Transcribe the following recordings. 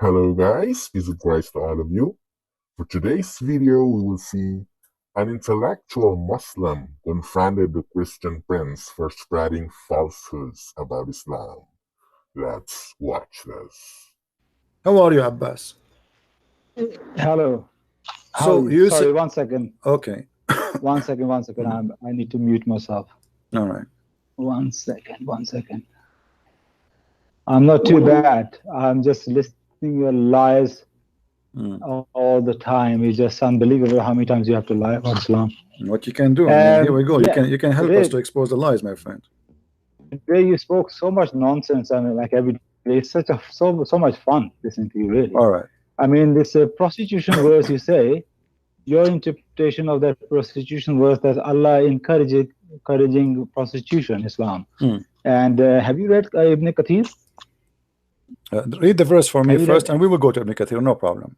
Hello guys, peace and Christ to all of you. For today's video, we will see an intellectual Muslim confronted the Christian prince for spreading falsehoods about Islam. Let's watch this. How are you, Abbas? Hello. So you Sorry, said, 1 second. okay, One second. I need to mute myself. all right. 1 second. I'm not too bad. I'm just listening your lies all the time. It's just unbelievable how many times you have to lie about Islam. What you can do? I mean, here we go. Yeah, You can help us to expose the lies, my friend. Today you spoke so much nonsense. I mean, like every day, it's so much fun listening to you. Really. All right. I mean, this prostitution verse you say, your interpretation of that prostitution verse that Allah encouraging prostitution, Islam. And have you read Ibn Kathir? Read the verse for me first, and we will go to Ibn Kathir. No problem.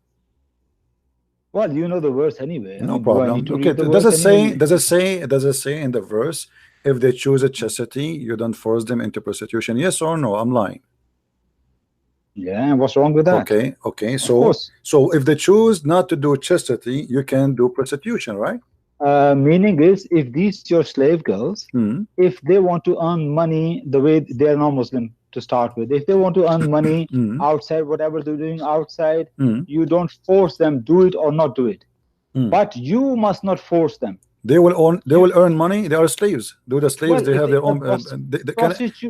Well, you know the verse anyway. No problem. Okay. Does it say in the verse, if they choose a chastity, you don't force them into prostitution? Yes or no? I'm lying. Yeah, what's wrong with that? Okay. So if they choose not to do chastity, you can do prostitution, right? Meaning is, if these your slave girls, if they want to earn money the way they are non-Muslim to start with, if they want to earn money outside, whatever they're doing outside, you don't force them, do it or not do it. But you must not force them. They will earn money. They are slaves. Do the slaves, they have their own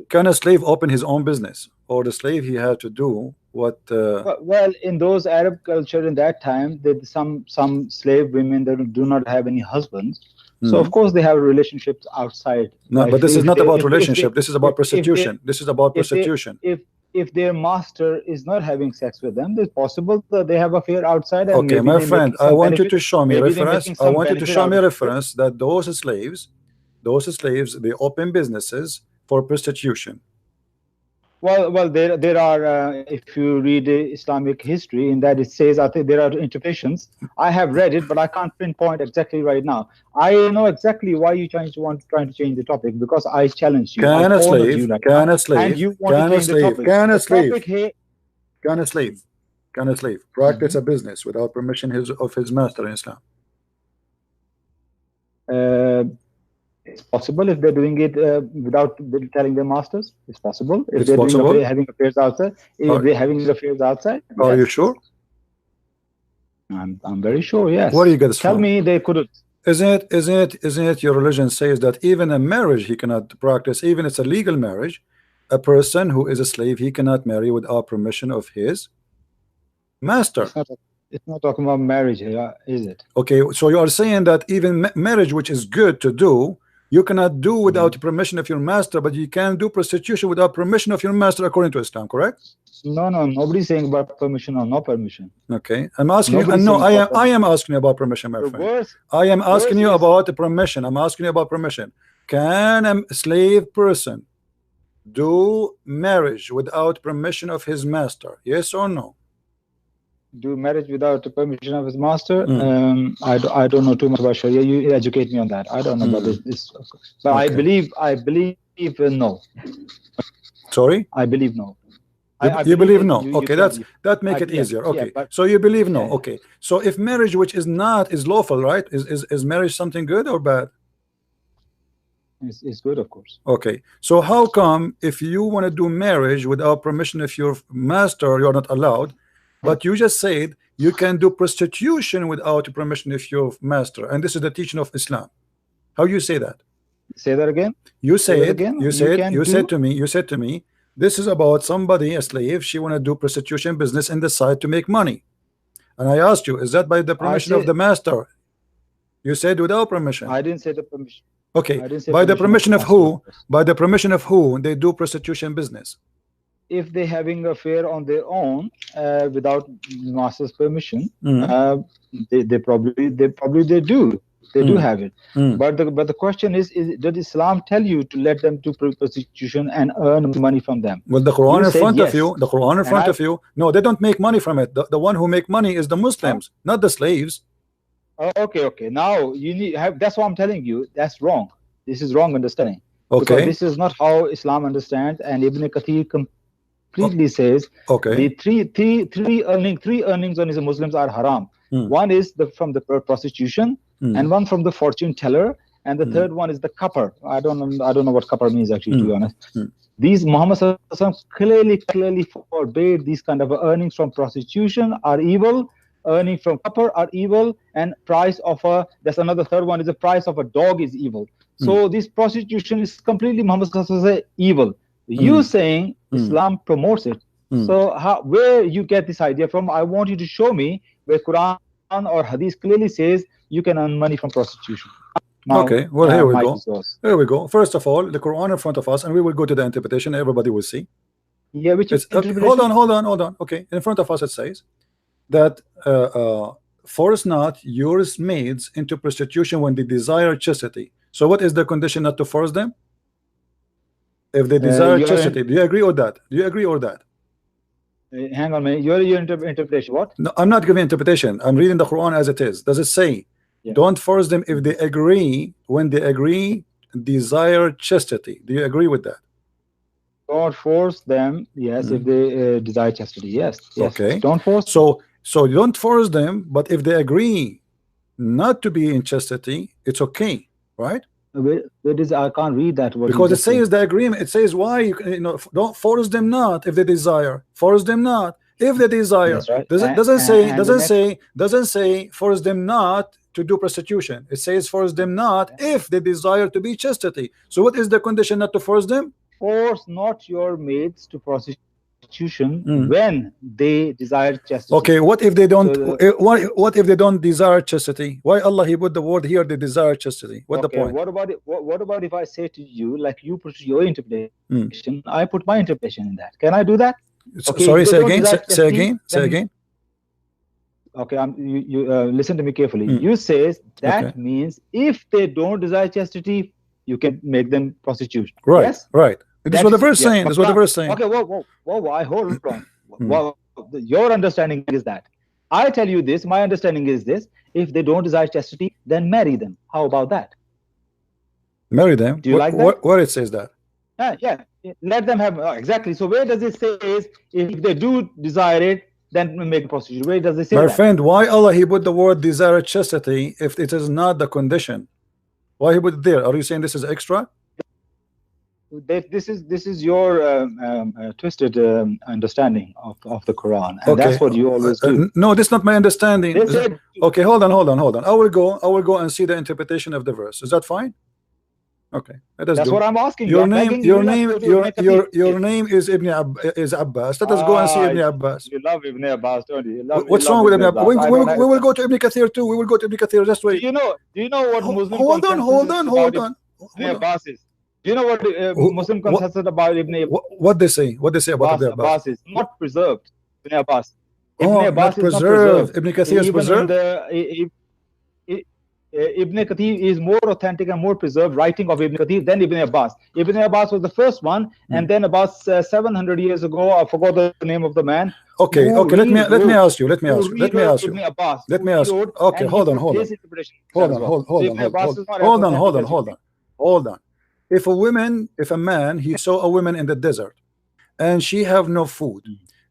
can a slave open his own business, or the slave he had to do what well, in those Arab culture in that time, some slave women that do not have any husbands, so of course they have relationships outside. No, but this is not about relationship. This is about prostitution. This is about prostitution. If their master is not having sex with them, it's possible that they have affair outside. And okay, my friend, I want you to show me a reference. I want you to show me a reference that those slaves, they open businesses for prostitution. Well, there are. If you read Islamic history, in that it says, I think there are interpretations. I have read it, but I can't pinpoint exactly right now. I know exactly why you trying to change the topic, because I challenged you. Can a slave practice a business without permission of his master in Islam? It's possible if they're doing it without telling their masters. It's possible if they're having affairs outside. If they're having affairs outside. Are you sure? I'm very sure. Yes. What do you get this Tell from? me they couldn't. Isn't it your religion says that even a marriage he cannot practice, even it's a legal marriage, a person who is a slave, he cannot marry without permission of his master. It's not talking about marriage here, is it? Okay, so you are saying that even marriage, which is good to do, you cannot do without permission of your master, but you can do prostitution without permission of your master according to Islam, correct? No, nobody's saying about permission or no permission. Okay, I'm asking you. No, I am asking you about permission, my friend. I am asking you about the permission. I'm asking you about permission. Can a slave person do marriage without permission of his master? Yes or no? Do marriage without the permission of his master? I don't know too much about Sharia. You educate me on that. I don't know about this. But okay. I believe no. Sorry? I believe no. You believe no? Okay, that make it easier. Okay, yeah, so you believe no? Okay, so if marriage, which is lawful, right? Is marriage something good or bad? It's good, of course. Okay, so how come if you want to do marriage without permission of your master, you're not allowed? But you just said you can do prostitution without permission of your master, and this is the teaching of Islam. How you say that? Say that again. You said to me, this is about somebody, a slave, she want to do prostitution business and decide to make money. And I asked you, is that by the permission of the master? You said without permission. I didn't say the permission. Okay, by the permission of who? By the permission of who they do prostitution business? If they're having an affair on their own without master's permission, they probably do. They do have it. But the question is did Islam tell you to let them do prostitution and earn money from them? Well, the Quran in front of you, no, they don't make money from it. The one who make money is the Muslims, not the slaves. Okay. Now you need that's what I'm telling you. That's wrong. This is wrong understanding. Okay. Because this is not how Islam understands, and Ibn Kathir completely says okay, the three earnings on Muslims are haram. One is from the prostitution, and one from the fortune teller, and the third one is the copper. I don't know what copper means actually, to be honest. These Muhammad Sallallahu Alaihi Wasallam clearly forbade these kind of earnings from prostitution are evil, earning from copper are evil, and price of that's another third one is the price of a dog is evil. So this prostitution is completely Muhammad Sallallahu Alaihi Wasallam evil. You saying Islam promotes it. So where you get this idea from? I want you to show me where Quran or Hadith clearly says you can earn money from prostitution. Now, okay, well, here we go. Here we go. First of all, the Quran in front of us, and we will go to the interpretation. Everybody will see. Yeah, which is hold on. Okay, in front of us it says that force not your maids into prostitution when they desire chastity. So what is the condition not to force them? If they desire chastity, do you agree or that? Do you agree or that? Hang on a minute. Your interpretation. What? No, I'm not giving interpretation. I'm reading the Quran as it is. Does it say don't force them if they agree, when they agree, desire chastity? Do you agree with that? Don't force them, yes, if they desire chastity, yes. Okay. Don't force. So you don't force them, but if they agree not to be in chastity, it's okay, right? Where is, I can't read that word. Because it says the agreement. It says why you know, don't force them not if they desire. Force them not if they desire. Right. Doesn't say force them not to do prostitution. It says force them not if they desire to be chastity. So what is the condition not to force them? Force not your maids to prostitution when they desire chastity. Okay, what if they don't? So what if they don't desire chastity? Why Allah He put the word here? They desire chastity. What the point? What about if I say to you, like you put your interpretation, I put my interpretation in that? Can I do that? Okay, sorry, say again. Say again. Okay, you listen to me carefully. You says that means if they don't desire chastity, you can make them prostitute. Right. Yes? Right. This is what the verse saying. This is what the verse saying. Okay. Whoa. I hold on. Well, your understanding is that. I tell you this. My understanding is this. If they don't desire chastity, then marry them. How about that? Marry them. Do you like that? Where it says that? Yeah. Let them have exactly. So where does it say if they do desire it, then make prostitute? Where does it say that? My that? friend, why Allah He put the word desire chastity if it is not the condition? Why He put it there? Are you saying this is extra? This is your twisted understanding of the Quran, and that's what you always do. No, this is not my understanding. Okay, hold on. I will go and see the interpretation of the verse. Is that fine? Okay, that's what I'm asking. Your name is is Abbas. Let us go and see Ibn Abbas. You love Ibn Abbas, don't you? What's wrong with Ibn Abbas? We will go to Ibn Kathir too. We will go to Ibn Kathir. Just wait. Do you know what Muslim? Hold on. Ibn Abbas is. Do you know what Muslim consensus about Ibn Abbas? What they say? What they say about Ibn Abbas? Is not preserved. Ibn Abbas. Not preserved. Ibn Kathir is preserved. Ibn Kathir is more authentic and more preserved writing of Ibn Kathir than Ibn Abbas. Ibn Abbas was the first one, and then about 700 years ago, I forgot the name of the man. Okay. Let me ask you. Okay, hold on. If a man, he saw a woman in the desert, and she have no food,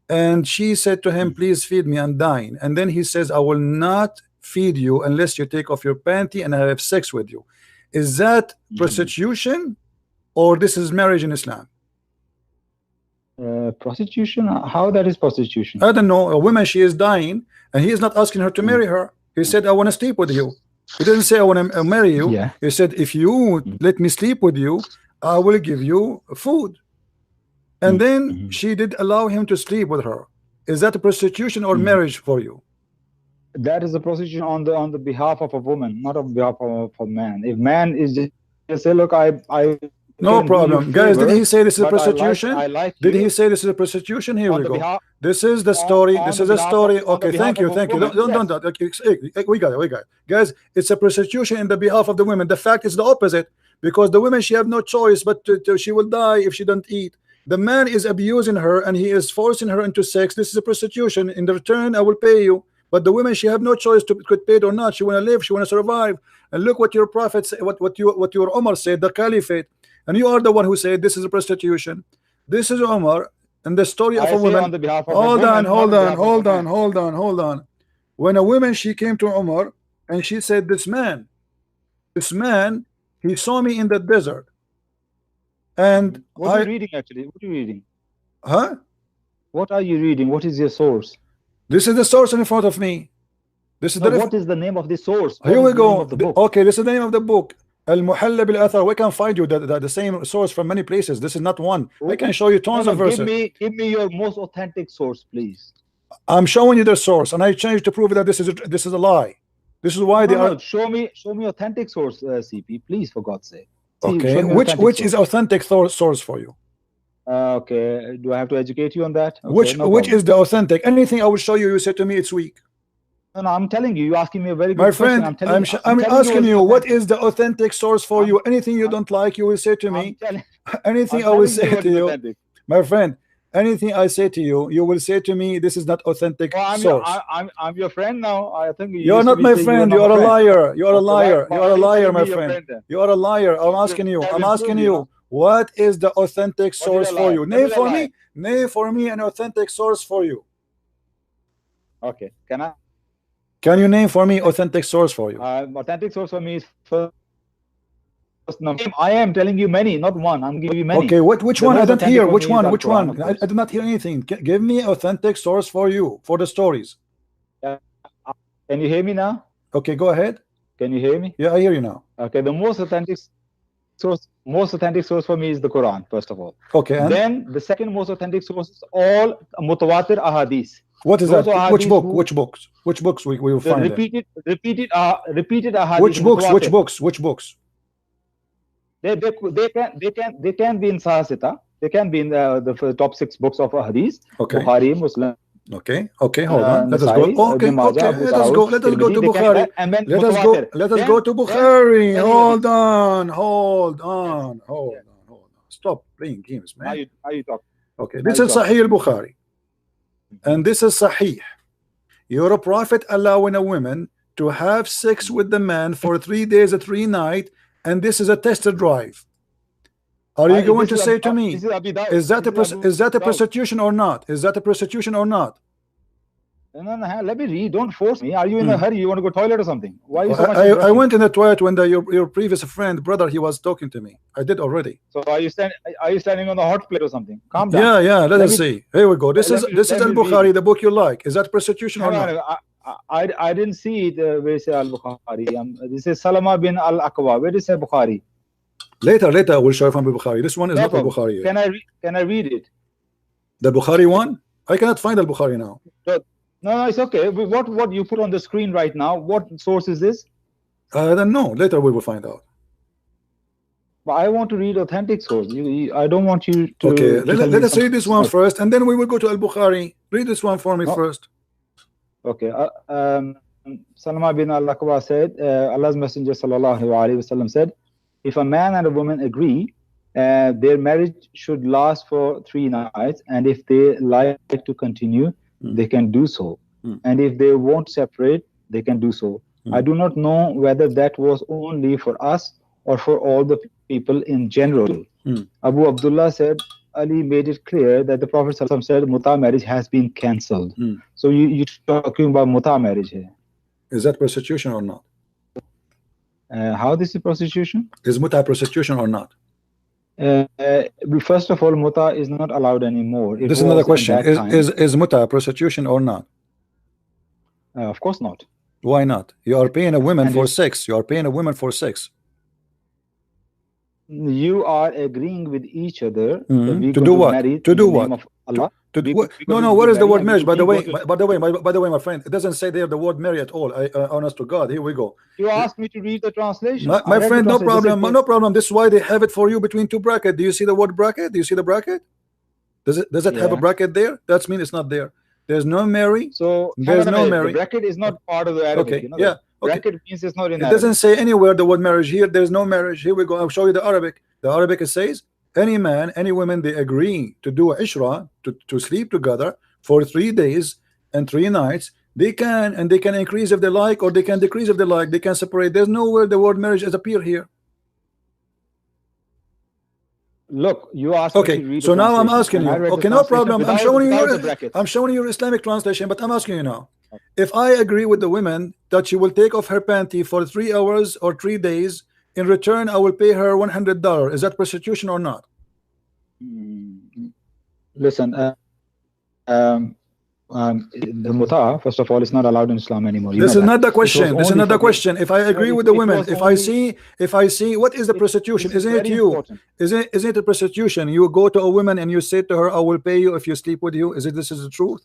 and she said to him, "Please feed me, I'm dying." And then he says, "I will not feed you unless you take off your panty and I have sex with you." Is that prostitution, or this is marriage in Islam? Prostitution? How that is prostitution? I don't know. A woman, she is dying, and he is not asking her to marry her. He said, "I want to sleep with you." He didn't say, "I want to marry you." Yeah. He said, "If you let me sleep with you, I will give you food." And then she did allow him to sleep with her. Is that a prostitution or marriage for you? That is a prostitution on the behalf of a woman, not on behalf of a man. If man is just say, "Look, I no problem, guys." Did he say this is a prostitution? I like did he say this is a prostitution? Here we go. This is the story. This is a story. Okay, thank you. Don't. Okay, we got it. Guys, it's a prostitution in the behalf of the women. The fact is the opposite, because the women, she have no choice but she will die if she don't eat. The man is abusing her and he is forcing her into sex. This is a prostitution. In the return, I will pay you. But the women, she have no choice to get paid or not. She want to live. She want to survive. And look what your prophet said, what your Umar said, the caliphate. And you are the one who said this is a prostitution. This is Umar, in the story of I a say woman. on the behalf of Hold a on, woman, hold not on, on behalf of hold a on, man. hold on, hold on. When a woman, she came to Umar and she said, this man, he saw me in the desert. And what are you reading actually? What are you reading? Huh? What are you reading? What is your source? This is the source in front of me. This is no, what is the name of the source? Here we go. The book? Okay, this is the name of the book. Al-Muhalla bil-Athar. We can find you the same source from many places. This is not one. I can show you tons of verses. Give me your most authentic source, please. I'm showing you the source, and I changed to prove that this is a lie. This is why they are. Show me authentic source, CP, please, for God's sake. Okay, which is authentic source for you? Okay, do I have to educate you on that? Okay, which is the authentic? Anything I will show you, you say to me it's weak. No, I'm telling you. You're asking me a very good My friend, question. I'm asking you, what is the authentic source for you? Anything you don't like, you will say to me. Anything I will say to you, my friend, anything I say to you, you will say to me, this is not authentic source. I'm your friend now. I think you're not my friend. You are a liar. You are a liar. You are a liar, my friend. You are a liar. I'm asking you. I'm asking you. What is the authentic source for you? Name for me. Name for me an authentic source for you. Okay. Can you name for me authentic source for you? Authentic source for me is first. I am telling you many, not one. I'm giving you many. Okay, which one? I don't hear. Which one? Which one? I did not hear anything. Give me authentic source for you for the stories. Can you hear me now? Okay, go ahead. Can you hear me? Yeah, I hear you now. Okay, the most authentic source for me is the Quran, first of all. Okay. And then the second most authentic source is all mutawatir ahadith. What is that? Which book? Which books? Which books we will find? Repeated ahadith. Which books? Mutawatir. Which books? Which books? They can be in Sahasita. They can be in the top 6 books of ahadith. Okay. Bukhari, Muslim. Okay. Okay. Hold on. Let us go. Okay. Okay. Let us go. Let us go to Bukhari. Let us go. Let us go to Bukhari. Hold on. Hold on. Hold on. Hold on. Stop playing games, man. How you talk? Okay. This is Sahih al-Bukhari. And this is Sahih. Your prophet allowing a woman to have sex with the man for 3 days and 3 nights, and this is a test drive. Are you going to say to me, is that a prostitution or not? Is that a prostitution or not? No, let me read. Don't force me. Are you in a hurry? You want to go toilet or something? Why are you so much I went in the toilet when your previous friend, brother, he was talking to me. I did already. So are you standing on the hot plate or something? Calm down. Yeah. Let us see. Here we go. This is Al-Bukhari, the book you like. Is that prostitution or not? I didn't see it where it says Al-Bukhari. This is Salama bin Al-Aqwa. Where is Bukhari? Later I will show you from Bukhari. This one is not Bukhari. Can I read it? The Bukhari one? I cannot find Al-Bukhari now. No, it's okay. What you put on the screen right now, what source is this? I don't know. Later we will find out. But I want to read authentic source. I don't want you to. Okay, let us read this one first, and then we will go to Al-Bukhari. Read this one for me first. Okay. Salama bin Al-Aqwa said, Allah's Messenger sallallahu alaihi wasallam said, if a man and a woman agree, their marriage should last for 3 nights, and if they like to continue, they can do so. And if they won't separate, they can do so. I do not know whether that was only for us or for all the people in general. Abu Abdullah said, Ali made it clear that the Prophet said Mutah marriage has been cancelled. So you're talking about Mutah marriage here. Is that prostitution or not? How this is prostitution? Is Mutah prostitution or not? First of all, Mutah is not allowed anymore. This is another question. Is Mutah prostitution or not? Of course not. Why not? You are paying a woman for sex. You are paying a woman for sex. You are agreeing with each other to do what? To do what? No. What is the word marriage? By the way, my friend, it doesn't say there the word marry at all. Honest to God, here we go. You asked me to read the translation. My friend, no problem. No problem. This is why they have it for you between 2 brackets. Do you see the word bracket? Do you see the bracket? Does it have a bracket there? That means it's not there. There's no marry. So there's no marry. The bracket is not part of the Arabic. Okay. You know, Yeah. Bracket means it's not in. It doesn't say anywhere the word marriage here. There's no marriage. Here we go. I'll show you the Arabic. The Arabic, it says any man, any woman, they agree to do ishra, to sleep together for 3 days and 3 nights. They can increase if they like, or they can decrease if they like. They can separate. There's nowhere the word marriage has appeared here. Look, you asked okay, me to read so now I'm translation, asking you. and I read the Okay, no translation problem. I'm showing you without the your, brackets. I'm showing you your Islamic translation, but I'm asking you now. If I agree with the woman that she will take off her panty for 3 hours or 3 days, in return I will pay her $100. Is that prostitution or not? Listen, the Mutah, first of all, is not allowed in Islam anymore. You This know is that. not the question. This is only not the for question. If I agree with the women, if I see what is the prostitution? This is Isn't it very you? important. Isn't it a prostitution? You go to a woman and you say to her, I will pay you if you sleep with you. Is it, this is the truth?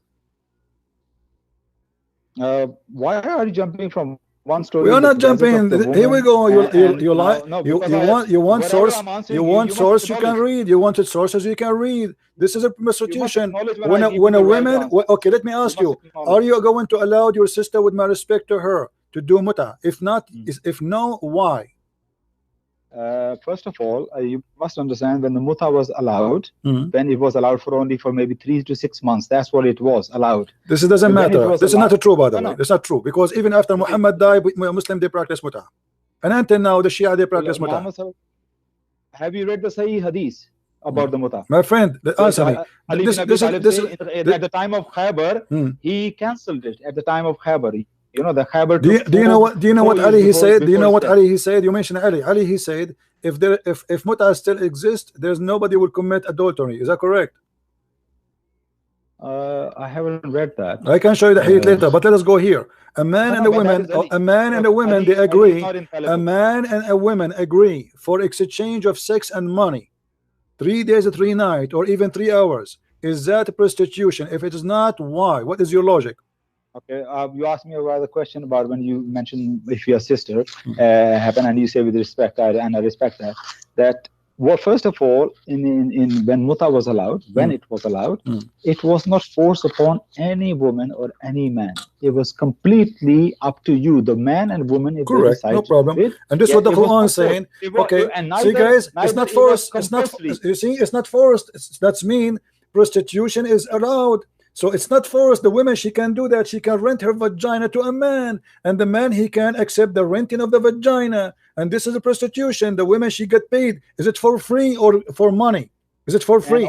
Why are you jumping from one story? We are in the not desert jumping. of the Here we woman go. You lie. no, You because want whatever source. I'm answering You want you source. must You can acknowledge. read. You wanted sources. You can read. This is a You must prostitution. acknowledge When I a give when you a the right woman. answer. Okay, let me ask you. Are you going to allow your sister, with my respect to her, to do mutah? If not, if no, why? First of all, you must understand, when the Mutah was allowed, when it was allowed for only for maybe 3 to 6 months, that's what it was allowed. This doesn't matter. This is not true, by the way. No. That's not true, because even after Muhammad died, Muslim they practice mutah, and until now the Shia they practice mutah. Have you read the Sahih Hadith about the Mutah? My friend, answer me. At the time of Khaybar, he cancelled it. At the time of Khaybar, you know, the Khaybar. Do you know what Ali he said? Do you know what Ali he said? You mentioned Ali. Ali he said, if mutah still exists, there's nobody will commit adultery. Is that correct? I haven't read that. I can show you the hadith later, but let us go here. A man and a woman, they agree. A man and a woman agree for exchange of sex and money, 3 days, 3 nights, or even 3 hours. Is that prostitution? If it is not, why? What is your logic? Okay, you asked me about the question about when you mentioned if your sister happened, and you say with respect, and I respect that. That, well, first of all, in when Mutah was allowed, it was not forced upon any woman or any man. It was completely up to you, the man and woman. If correct, no problem. And this is what the Quran is saying. Okay, see guys, it's not forced. It's not. You see, it's not forced. That's mean prostitution is allowed. So it's not forced. The woman, she can do that. She can rent her vagina to a man, and the man, he can accept the renting of the vagina. And this is a prostitution. The woman, she get paid. Is it for free or for money? Is it for free?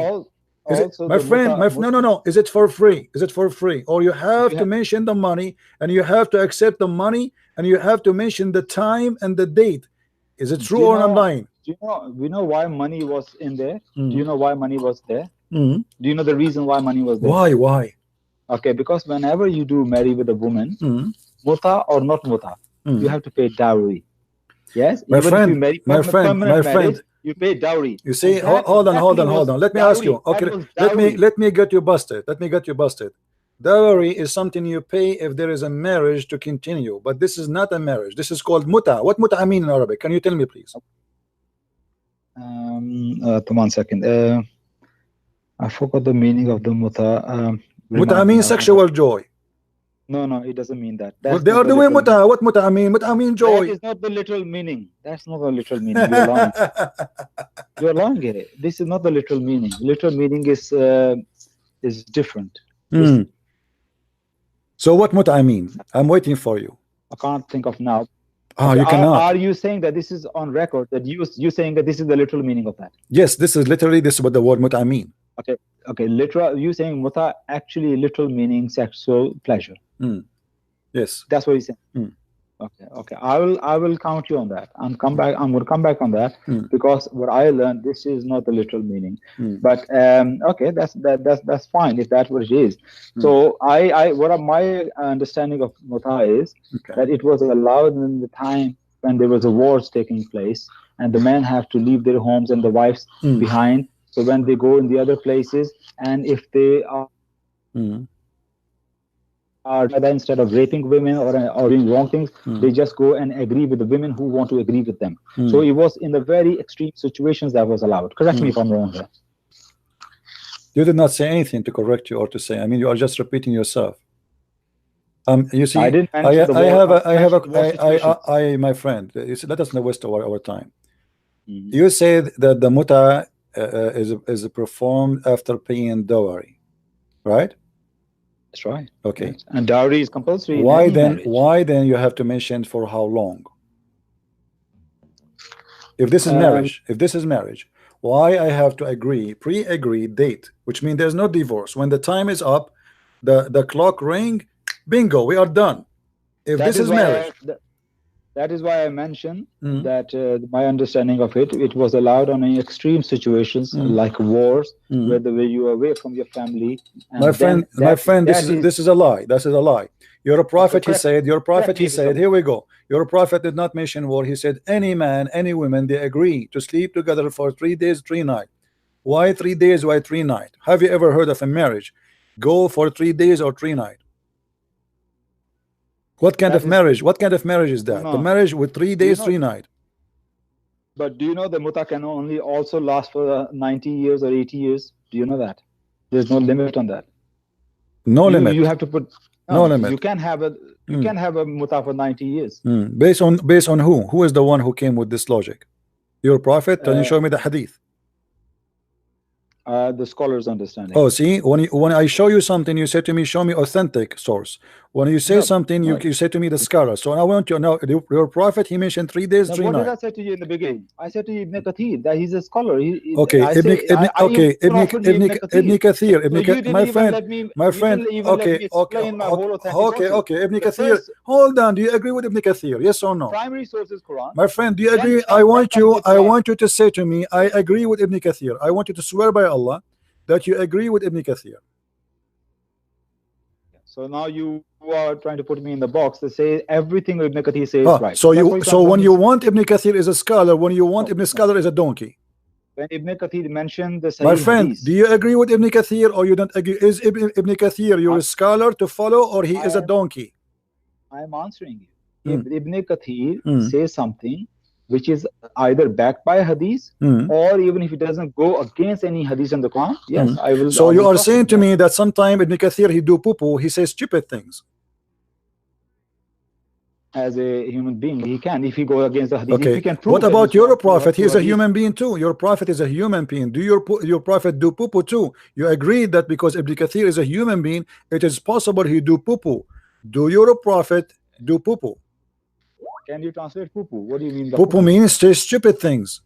Is it, my friend, no. Is it for free? Is it for free? Or you have to mention the money, and you have to accept the money, and you have to mention the time and the date. Is it true or I'm lying? Do you know why money was in there? Do you know why money was there? Do you know the reason why money was there? Why? Okay, because whenever you do marry with a woman, Mutah or not Mutah, you have to pay dowry. Yes, my friend, you pay dowry. You see, hold on. Let me ask you. Okay, let me get you busted. Dowry is something you pay if there is a marriage to continue, but this is not a marriage. This is called Mutah. What Mutah mean in Arabic? Can you tell me, please? 1 second. I forgot the meaning of the Mutah. Mutah means sexual joy. No, it doesn't mean that. Well, they are doing Mutah. What Mutah mean? Mutah mean joy. That is not the literal meaning. That's not the literal meaning. You're lying. You're lying here. This is not the literal meaning. Literal meaning is different. So what Mutah mean? I'm waiting for you. I can't think of now. You cannot. Are you saying that this is on record, that you saying that this is the literal meaning of that? Yes, this is what the word Mutah mean. Okay, literal. You saying Mutah actually literal meaning sexual pleasure? Yes, that's what he's saying. Okay. I will count you on that. I'm going to come back on that because what I learned, this is not the literal meaning. But okay, that's fine if that's what it is. So my understanding of Mutah is that it was allowed in the time when there was a wars taking place, and the men have to leave their homes and the wives behind. So when they go in the other places, and if they are instead of raping women or doing wrong things, they just go and agree with the women who want to agree with them. So it was in the very extreme situations that was allowed. Correct me if I'm wrong here. You did not say anything to correct you or to say. I mean, you are just repeating yourself. You see, I didn't my friend. You see, let us not waste our time. You said that the Mutah is performed after paying dowry, right? That's right. Okay. Yes. And dowry is compulsory. Why then you have to mention for how long? If this is marriage, why I have to pre-agree date, which means there's no divorce. When the time is up, the clock ring, bingo, we are done. If this is marriage. That is why I mentioned that my understanding of it was allowed on extreme situations like wars, where you are away from your family. And my friend, this is a lie. This is a lie. You're a prophet, he said. Here we go. Your prophet did not mention war. He said any man, any woman, they agree to sleep together for 3 days, 3 nights. Why 3 days? Why 3 nights? Have you ever heard of a marriage go for 3 days or 3 nights? What kind of marriage? What kind of marriage is that? The marriage with 3 days, 3 nights. But do you know the Mutah can only also last for 90 years or 80 years? Do you know that? There's no limit on that. No limit. You have to put no limit. You can have a Mutah for 90 years. Based on who? Who is the one who came with this logic? Your prophet? Can you show me the hadith? The scholars' understanding. Oh, see, when I show you something, you say to me, show me authentic source. When you say something, you say to me the scholar. So I want you now. Your prophet, he mentioned 3 days, 3 nights. What did I say to you in the beginning? I said to you Ibn Kathir that he's a scholar. Okay, Ibn Kathir, my friend. Okay, Ibn Kathir. Hold on. Do you agree with Ibn Kathir? Yes or no? Primary source is Quran. My friend, do you agree? I want you to say to me, I agree with Ibn Kathir. I want you to swear by Allah that you agree with Ibn Kathir. So now you are trying to put me in the box to say everything Ibn Kathir says is right. So when you want Ibn Kathir is a scholar, when you want Ibn Scholar is a donkey. When Ibn Kathir mentioned the my friend, do you agree with Ibn Kathir or you don't agree? Is Ibn Kathir your scholar to follow or he is a donkey? I am answering you. If Ibn Kathir says something which is either backed by a hadith or even if it doesn't go against any hadith in the Quran, yes, I will. So you are saying to me that sometime Ibn Kathir he do poo-poo, he says stupid things. As a human being, he can, if he goes against the hadith. Okay. If he can prove what about your prophet? He is a human being too. Your prophet is a human being. Do your prophet do poo-poo too? You agree that because Ibn Kathir is a human being, it is possible he do poo-poo. Do your prophet do poo-poo? Can you translate poo-poo? What do you mean? Poo-poo means stupid things.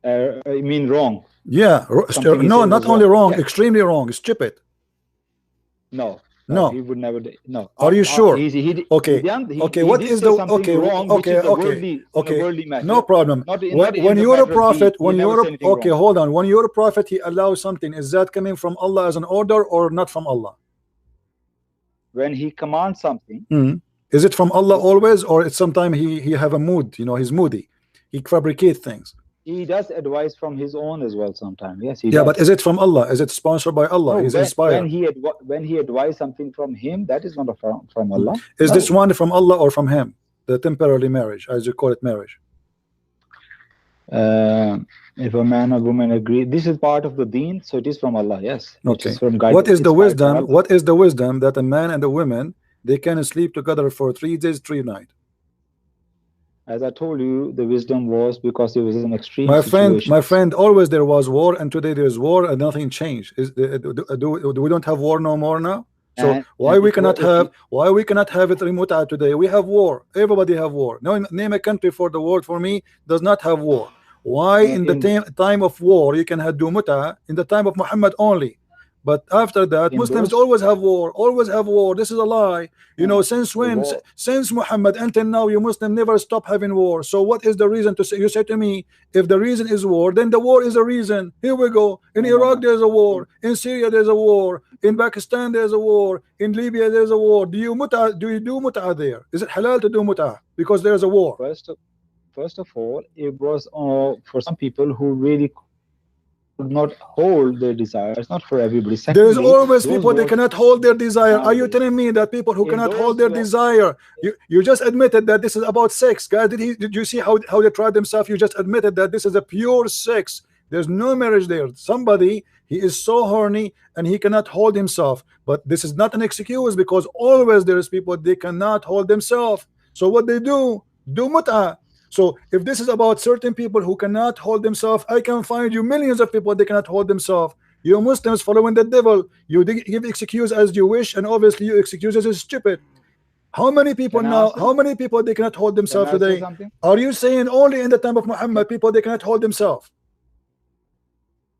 I mean wrong. Yeah. No, not only wrong, extremely wrong. Stupid. No. He would never do. No. Are you sure? Okay. What is the worldly matter. No problem. When you're a prophet, hold on. When you're a prophet, he allows something. Is that coming from Allah as an order or not from Allah? When he commands something. Is it from Allah always, or it's sometimes he have a mood? You know, he's moody. He fabricates things. He does advice from his own as well sometimes. Yes, he does. But is it from Allah? Is it sponsored by Allah? No, he's inspired. When he advised something from him, that is not from Allah. Is this one from Allah or from him? The temporary marriage, as you call it, marriage. If a man or woman agree, this is part of the deen, so it is from Allah. Yes. Okay. What is the wisdom? What is the wisdom that a man and a woman they can sleep together for 3 days, 3 nights? As I told you, the wisdom was because it was an extreme situation. My friend, always there was war, and today there is war, and nothing changed. We don't have war no more now? So why we cannot have it Mutah today? We have war. Everybody have war. No, name a country for the world for me does not have war. Why in the time of war you can do Mutah in the time of Muhammad only? But after that, Muslims always have war. Always have war. This is a lie. You know, since when? Since Muhammad until now, you Muslim never stop having war. So what is the reason to say? You say to me, if the reason is war, then the war is a reason. Here we go. In Iraq there's a war. In Syria there's a war. In Pakistan there's a war. In Libya there's a war. Do you do Mutah there? Is it halal to do Mutah because there's a war? First of all, it was for some people who really could not hold their desires, not for everybody. There is always people they cannot hold their desire. Are you telling me that people who cannot hold their desire, you just admitted that this is about sex, guys? Did you see how they tried themselves? You just admitted that this is a pure sex. There's no marriage there. Somebody, he is so horny and he cannot hold himself. But this is not an excuse because always there is people they cannot hold themselves. So what they do Mutah. So if this is about certain people who cannot hold themselves, I can find you millions of people they cannot hold themselves. You Muslims following the devil. You give excuse as you wish, and obviously your excuses is stupid. How many people now? How many people they cannot hold themselves today? Are you saying only in the time of Muhammad people they cannot hold themselves?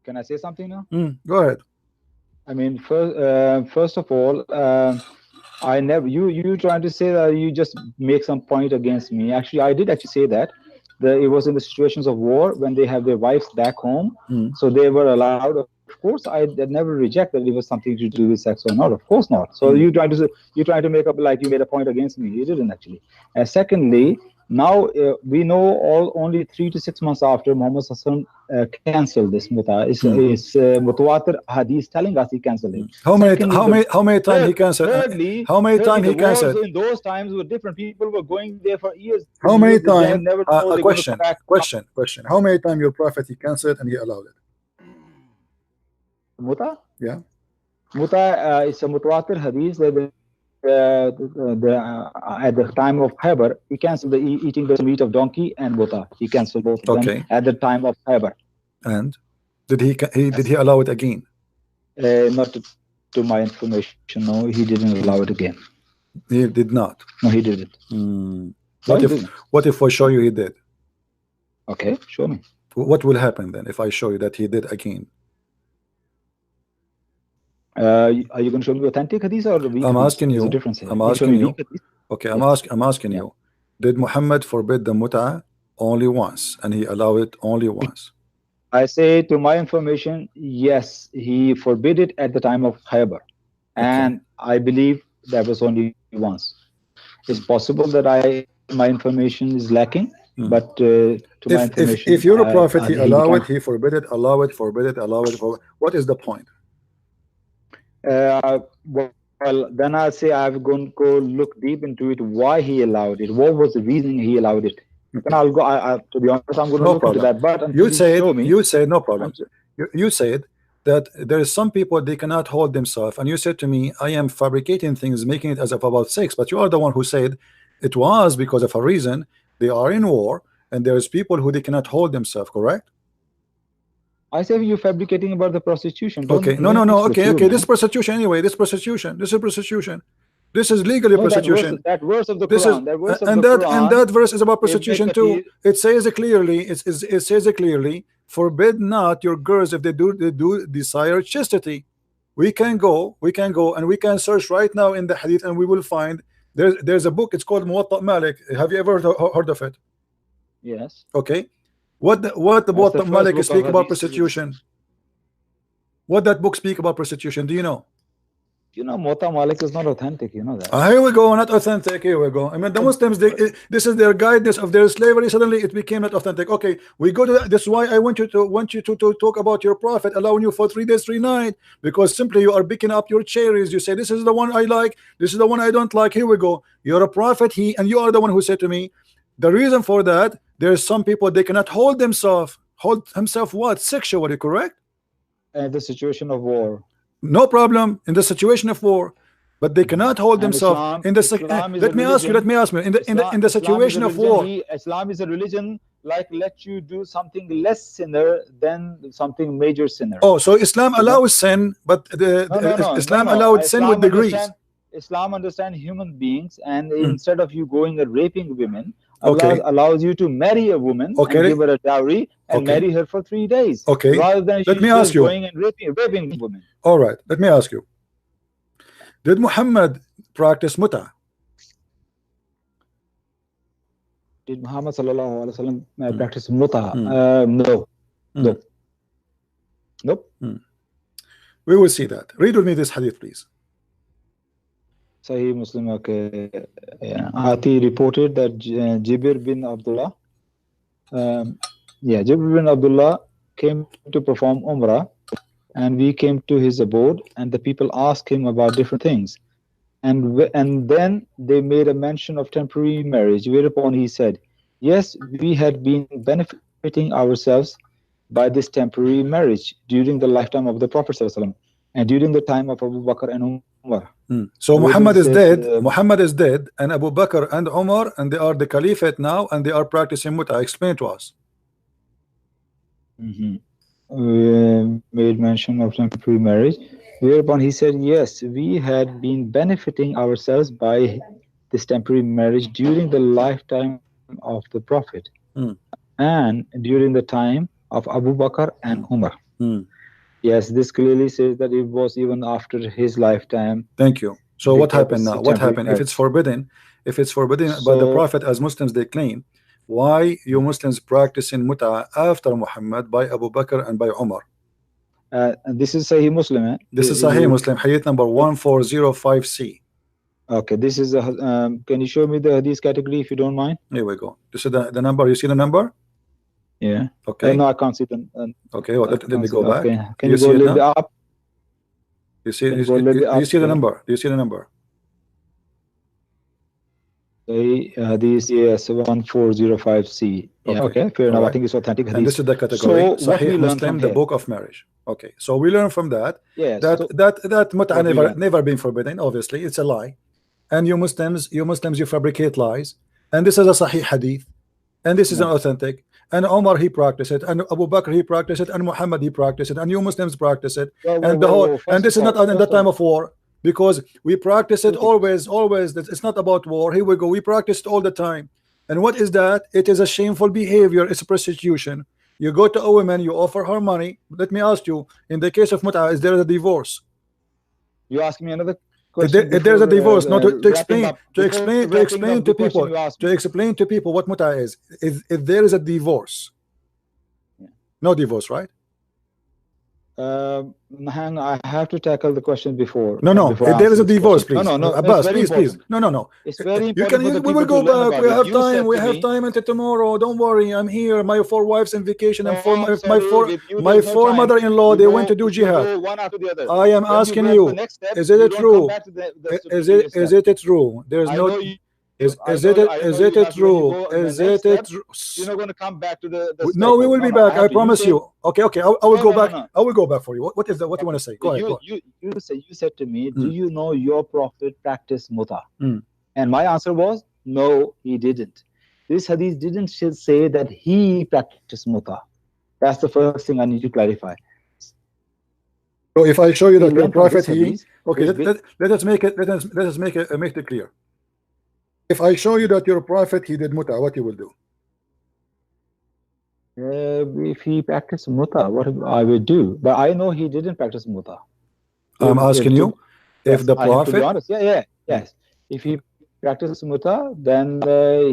Can I say something now? Go ahead. I mean, first of all, I never. You trying to say that you just make some point against me. Actually, I did actually say that. It was in the situations of war when they have their wives back home, so they were allowed. Of course, I never reject that it was something to do with sex or not. Of course not. So you trying to make up like you made a point against me. You didn't actually. Secondly, now we know only 3 to 6 months after Muhammad Sallallahu Alaihi Wasallam canceled this Mutah. It's Mutawatir hadith telling us he canceled it. How many times he canceled? How many times he canceled? In those times, were different people were going there for years. How many times? Question. How many times your prophet he canceled and he allowed it? Mutah? Yeah. Mutah is a Mutawatir hadith that at the time of Khaybar, he canceled the eating the meat of donkey and Mutah. He canceled both of them at the time of Khaybar. And did he allow it again? Not to my information. No, he didn't allow it again. He did not. No, he didn't. What if I show you he did? Okay, show me. What will happen then if I show you that he did again? Are you going to show me authentic hadith or weak? I'm asking you. I'm asking you. Okay, I'm asking you. Did Muhammad forbid the Mut'ah only once and he allowed it only once? I say to my information, yes, he forbid it at the time of Khaybar, and I believe that was only once. It's possible that my information is lacking, but to my information, if you're a prophet, he allow it, he forbid it, allow it, forbid it, allow it. What is the point? Well, then I'll say I'm going to go look deep into it. Why he allowed it? What was the reason he allowed it? Then I'll go. To be honest, I'm going to look into that. But you said no problem. You said that there is some people they cannot hold themselves, and you said to me, I am fabricating things, making it as if about sex. But you are the one who said it was because of a reason. They are in war, and there's people who they cannot hold themselves. Correct? I say you're fabricating about the prostitution. Okay, no. Okay. This prostitution anyway. This prostitution. This is prostitution. This is legally prostitution. That verse of the Quran. That verse is about prostitution too. It says it clearly. It says it clearly. Forbid not your girls if they do desire chastity. We can go and we can search right now in the hadith and we will find there's a book. It's called Muwatta Malik. Have you ever heard of it? Yes. Okay. What the Muwatta Malik speak about prostitution? What that book speak about prostitution? Do you know? You know, Muwatta Malik is not authentic. You know that. Here we go. Not authentic. Here we go. I mean, the Muslims. This is their guidance of their slavery. Suddenly, it became not authentic. Okay, we go to that. That's why I want you to talk about your prophet allowing you for 3 days, 3 nights, because simply you are picking up your cherries. You say this is the one I like. This is the one I don't like. Here we go. You're a prophet. And you are the one who said to me, the reason for that. There's some people they cannot hold themselves. Hold himself what? Sexually, correct? The situation of war. No problem in the situation of war, but they cannot hold themselves in the. Let me ask you. In the situation of war. Islam is a religion like let you do something less sinner than something major sinner. Oh, so Islam allows sin, but Islam allowed sin with degrees. Islam understands human beings, and instead of you going and raping women, Allah allows you to marry a woman and give her a dowry and marry her for 3 days. Okay. Rather than going and raping women. All right. Let me ask you. Did Muhammad practice Mutah? Did Muhammad sallallahu alaihi wasallam practice Mutah? No. No. Nope. We will see that. Read with me this hadith, please. Sahih Muslim. Okay. Ati reported that Jibir bin Abdullah Jibir bin Abdullah came to perform Umrah, and we came to his abode, and the people asked him about different things, and then they made a mention of temporary marriage, whereupon he said, yes, we had been benefiting ourselves by this temporary marriage during the lifetime of the Prophet ﷺ, and during the time of Abu Bakr and Umar. So Muhammad is dead. Muhammad is dead, and Abu Bakr and Umar, and they are the caliphate now, and they are practicing Mutah. Explain to us. Made mention of temporary marriage, whereupon he said, yes, we had been benefiting ourselves by this temporary marriage during the lifetime of the Prophet and during the time of Abu Bakr and Umar. Yes, this clearly says that it was even after his lifetime. Thank you. So what happened now? What happened if it's forbidden? If it's forbidden by the Prophet, as Muslims they claim, why you Muslims practicing Mutah after Muhammad by Abu Bakr and by Umar? This is Sahih Muslim. This is Sahih Muslim, Hadith number 1405C. Okay, this is a. Can you show me the Hadith category if you don't mind? Here we go. This is the number. You see the number? Yeah. Okay. No, I can't see them. Okay. Well, let me go back. Okay. Can you go a little bit up? You see? You see the number? Do you see the number? This is 1405C. Yeah, okay, fair enough. I think it's authentic hadith. And this is the category. So Sahih Muslim, the book of marriage. Okay, so we learn from that that Mut'ah never been forbidden. Obviously, it's a lie, and you Muslims you fabricate lies, and this is a Sahih hadith, and this is an authentic. And Omar he practiced it, and Abu Bakr he practiced it, and Muhammad he practiced it, and you Muslims practice it, and the whole. And this is not in the time of war. Because we practice it always. It's not about war. Here we go. We practice it all the time. And what is that? It is a shameful behavior. It's a prostitution. You go to a woman, you offer her money. Let me ask you, in the case of Mut'ah, is there a divorce? You ask me another question. There's a divorce. No, to explain to people what Mut'ah is. If there is a divorce, no divorce, right? Hang, I have to tackle the question before. No. If there is a divorce, please. No. Abbas, please. No. It's very important. You can. We will go back. We have time. We have time until tomorrow. Don't worry. I'm here. My 4 wives on vacation, and my 4 mother-in-law. They went to do jihad. One after the other. I am asking you. Is it true? Is it true? There is no. Is it true? Is it true? You're not going to come back to the no, we will be back. I promise you. Okay. I will go back. I will go back for you. What is that? What do you want to say? Go ahead. You said to me, do you know your prophet practiced Mutah? And my answer was, no, he didn't. This hadith didn't say that he practiced Mutah. That's the first thing I need to clarify. So if I show you that your prophet let us make it clear. If I show you that your prophet he did Mutah, what you will do? If he practiced Mutah, what I will do? But I know he didn't practice Mutah. I'm asking you, if the prophet. To be honest, yes. If he practiced Mutah, then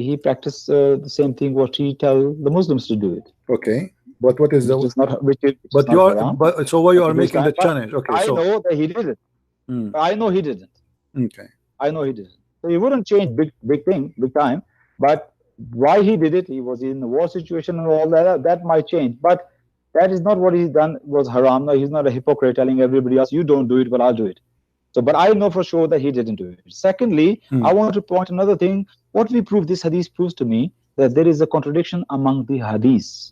he practiced the same thing what he tell the Muslims to do it. Okay, but what is which is not? But you are. But so why you are making the challenge? Okay, I know that he did it. I know he didn't. Okay. I know he didn't. So he wouldn't change big time, but why he did it, he was in a war situation and all that might change, but that is not what he's done was haram. No, he's not a hypocrite telling everybody else you don't do it but I'll do it. So but I know for sure that he didn't do it. Secondly, I want to point another thing. What we prove, this hadith proves to me that there is a contradiction among the hadiths.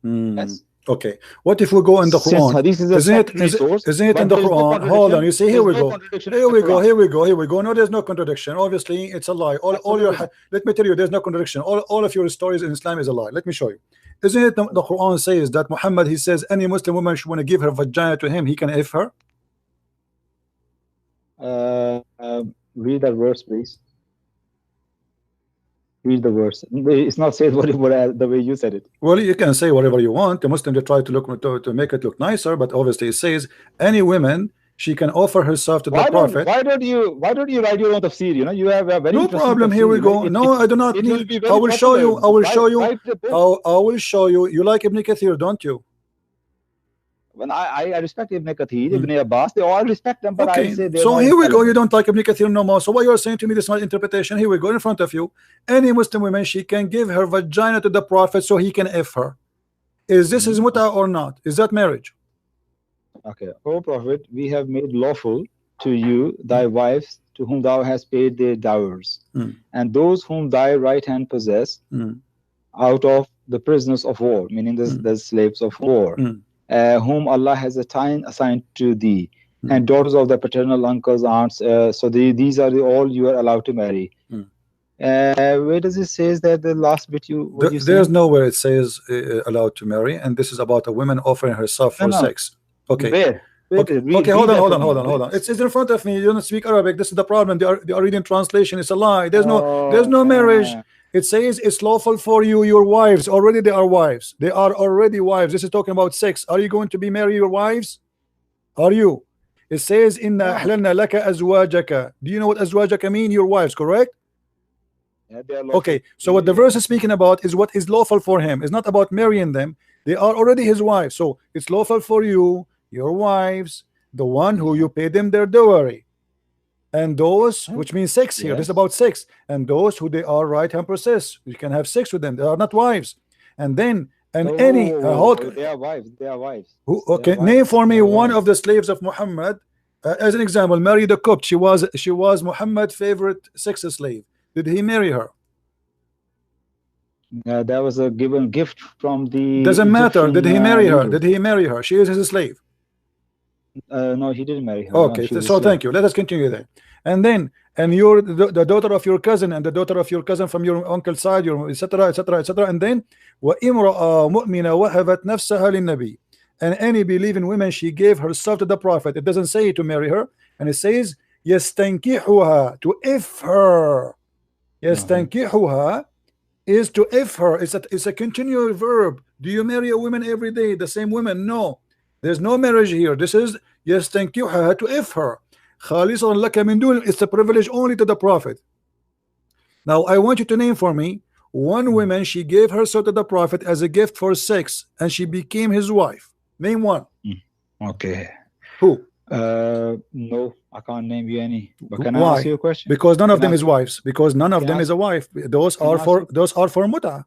Yes. Okay, what if we go in the Quran? Isn't it in the Quran? Hold on, you see, here we go. No, there's no contradiction. Obviously, it's a lie. All your let me tell you, there's no contradiction. All of your stories in Islam is a lie. Let me show you. Isn't it the Quran says that Muhammad, he says any Muslim woman should want to give her vagina to him, he can F her? Read that verse, please. Read the verse. It's not said whatever the way you said it. Well, you can say whatever you want. The Muslim they try to look to make it look nicer, but obviously it says any woman she can offer herself to the Prophet. Why don't you write your own tafsir? You know, you have a very no problem. Here we go. No, I do not need. I will show you. I will show you. You like Ibn Kathir, don't you? When I respect Ibn Kathir, Ibn Abbas, they all respect them, but okay. I say so here we go. You don't like Ibn Kathir no more. So what you are saying to me, this is my interpretation. Here we go in front of you. Any Muslim woman, she can give her vagina to the Prophet so he can F her. Is this his Mutah or not? Is that marriage? Okay. O Prophet, we have made lawful to you thy wives to whom thou hast paid their dowers, and those whom thy right hand possess out of the prisoners of war, meaning the slaves of war. Whom Allah has assigned to thee, and daughters of the paternal uncles, aunts. So these are all you are allowed to marry. Where does it say that the last bit there's nowhere it says allowed to marry, and this is about a woman offering herself for sex. Okay. Where? Okay, hold on. It's in front of me. You don't speak Arabic. This is the problem. They are reading translation. It's a lie. There's no marriage. It says it's lawful for you, your wives. Already they are wives. They are already wives. This is talking about sex. Are you going to be marry your wives? Are you? It says inna ahlalna laka azwajaka. Do you know what azwajaka mean? Your wives, correct? Yeah, they are lawful. Okay, so what the verse is speaking about is what is lawful for him. It's not about marrying them. They are already his wives. So it's lawful for you, your wives, the one who you pay them their dowry, and those, which means sex here. This is about sex. And those who they are right hand possess, you can have sex with them. They are not wives. And then they are wives. They are wives. Okay, name for me one of the slaves of Muhammad, as an example. Mary the Copt. She was Muhammad's favorite sex slave. Did he marry her? That was a given gift from the. Doesn't matter. Did he marry her? Did he marry her? She is his slave. No, he didn't marry her. Okay, No, so thank you. Let us continue there. And then, and you're the daughter of your cousin, and the daughter of your cousin from your uncle's side, your etc. etc. etc. And then, وَإِمْرَأَ مُؤْمِنَةً وَهَبَتْ نَفْسَهَا لِلنَّبِيِّ. And any believing woman, she gave herself to the prophet. It doesn't say to marry her, and it says يَسْتَنْكِحُهَا, to if her. يَسْتَنْكِحُهَا is to if her. It's a continual verb. Do you marry a woman every day? The same woman? No. There's no marriage here. This is يَسْتَنْكِحُهَا, to if her. خَالِصًا لَكَ مِنْ دُونِ. It's a privilege only to the prophet. Now I want you to name for me one woman she gave herself to the prophet as a gift for sex, and she became his wife. Name one. Okay. Who? No, I can't name you any. But can I ask you a question? Because none of them is wives. Because none of them is a wife. Those are for Mutah.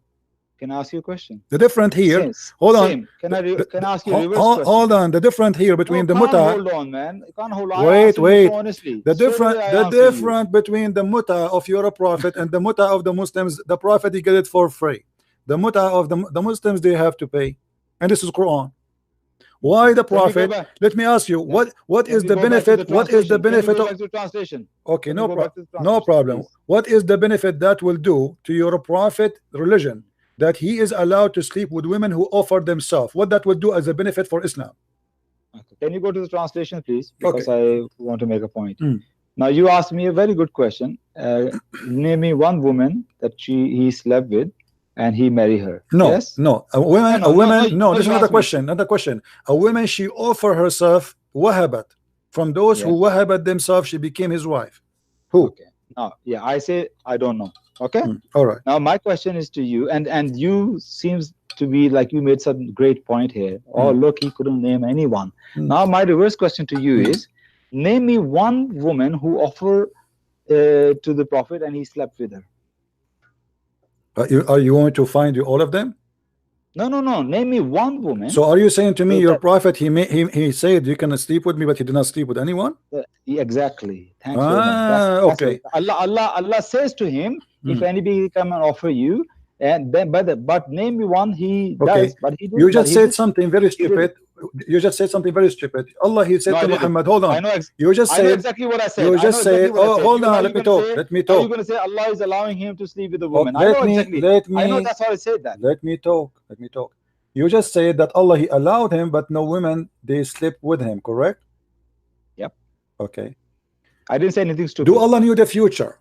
Can I ask you a question? The different here. Hold on. Can I ask you a reverse question? Hold on. The different here between the Mutah. Hold on, man. You can't hold on. Wait. Honestly. The different between the Mutah of your prophet and the Mutah of the Muslims. The prophet, he get it for free. The Mutah of the Muslims, they have to pay. And this is Quran. Why the prophet? Let me ask you, what is the benefit? What is the benefit of translation? Okay, no problem. What is the benefit that will do to your prophet religion, that he is allowed to sleep with women who offer themselves? What that will do as a benefit for Islam? Okay. Can you go to the translation, please? Because I want to make a point. Now you asked me a very good question. Name me one woman that he slept with and he married her. No. A woman. No, this is not a question. Not a question. A woman, she offered herself wahabat. From those who wahabat themselves, she became his wife. Who? Okay. Now, I say I don't know. Okay. All right. Now my question is to you, and you seems to be like you made some great point here. Oh, look, he couldn't name anyone. Now my reverse question to you is, name me one woman who offered to the prophet and he slept with her. Are you going to find all of them? No. Name me one woman. So are you saying to me your prophet, he said you can sleep with me, but he did not sleep with anyone? Exactly. Thanks very much. Okay. Allah says to him, if anybody come and offer you, and then but name me one he does, but he didn't. You just said something very stupid. You just said something very stupid. Allah, he said to Muhammad, hold on. You just said exactly what I said. You just said, hold on, let me talk. Let me talk. Are you going to say Allah is allowing him to sleep with a woman? I know that's how I said that. Let me talk. You just said that Allah, he allowed him, but no women, they slept with him, correct? Yep. Okay. I didn't say anything stupid. Do Allah knew the future?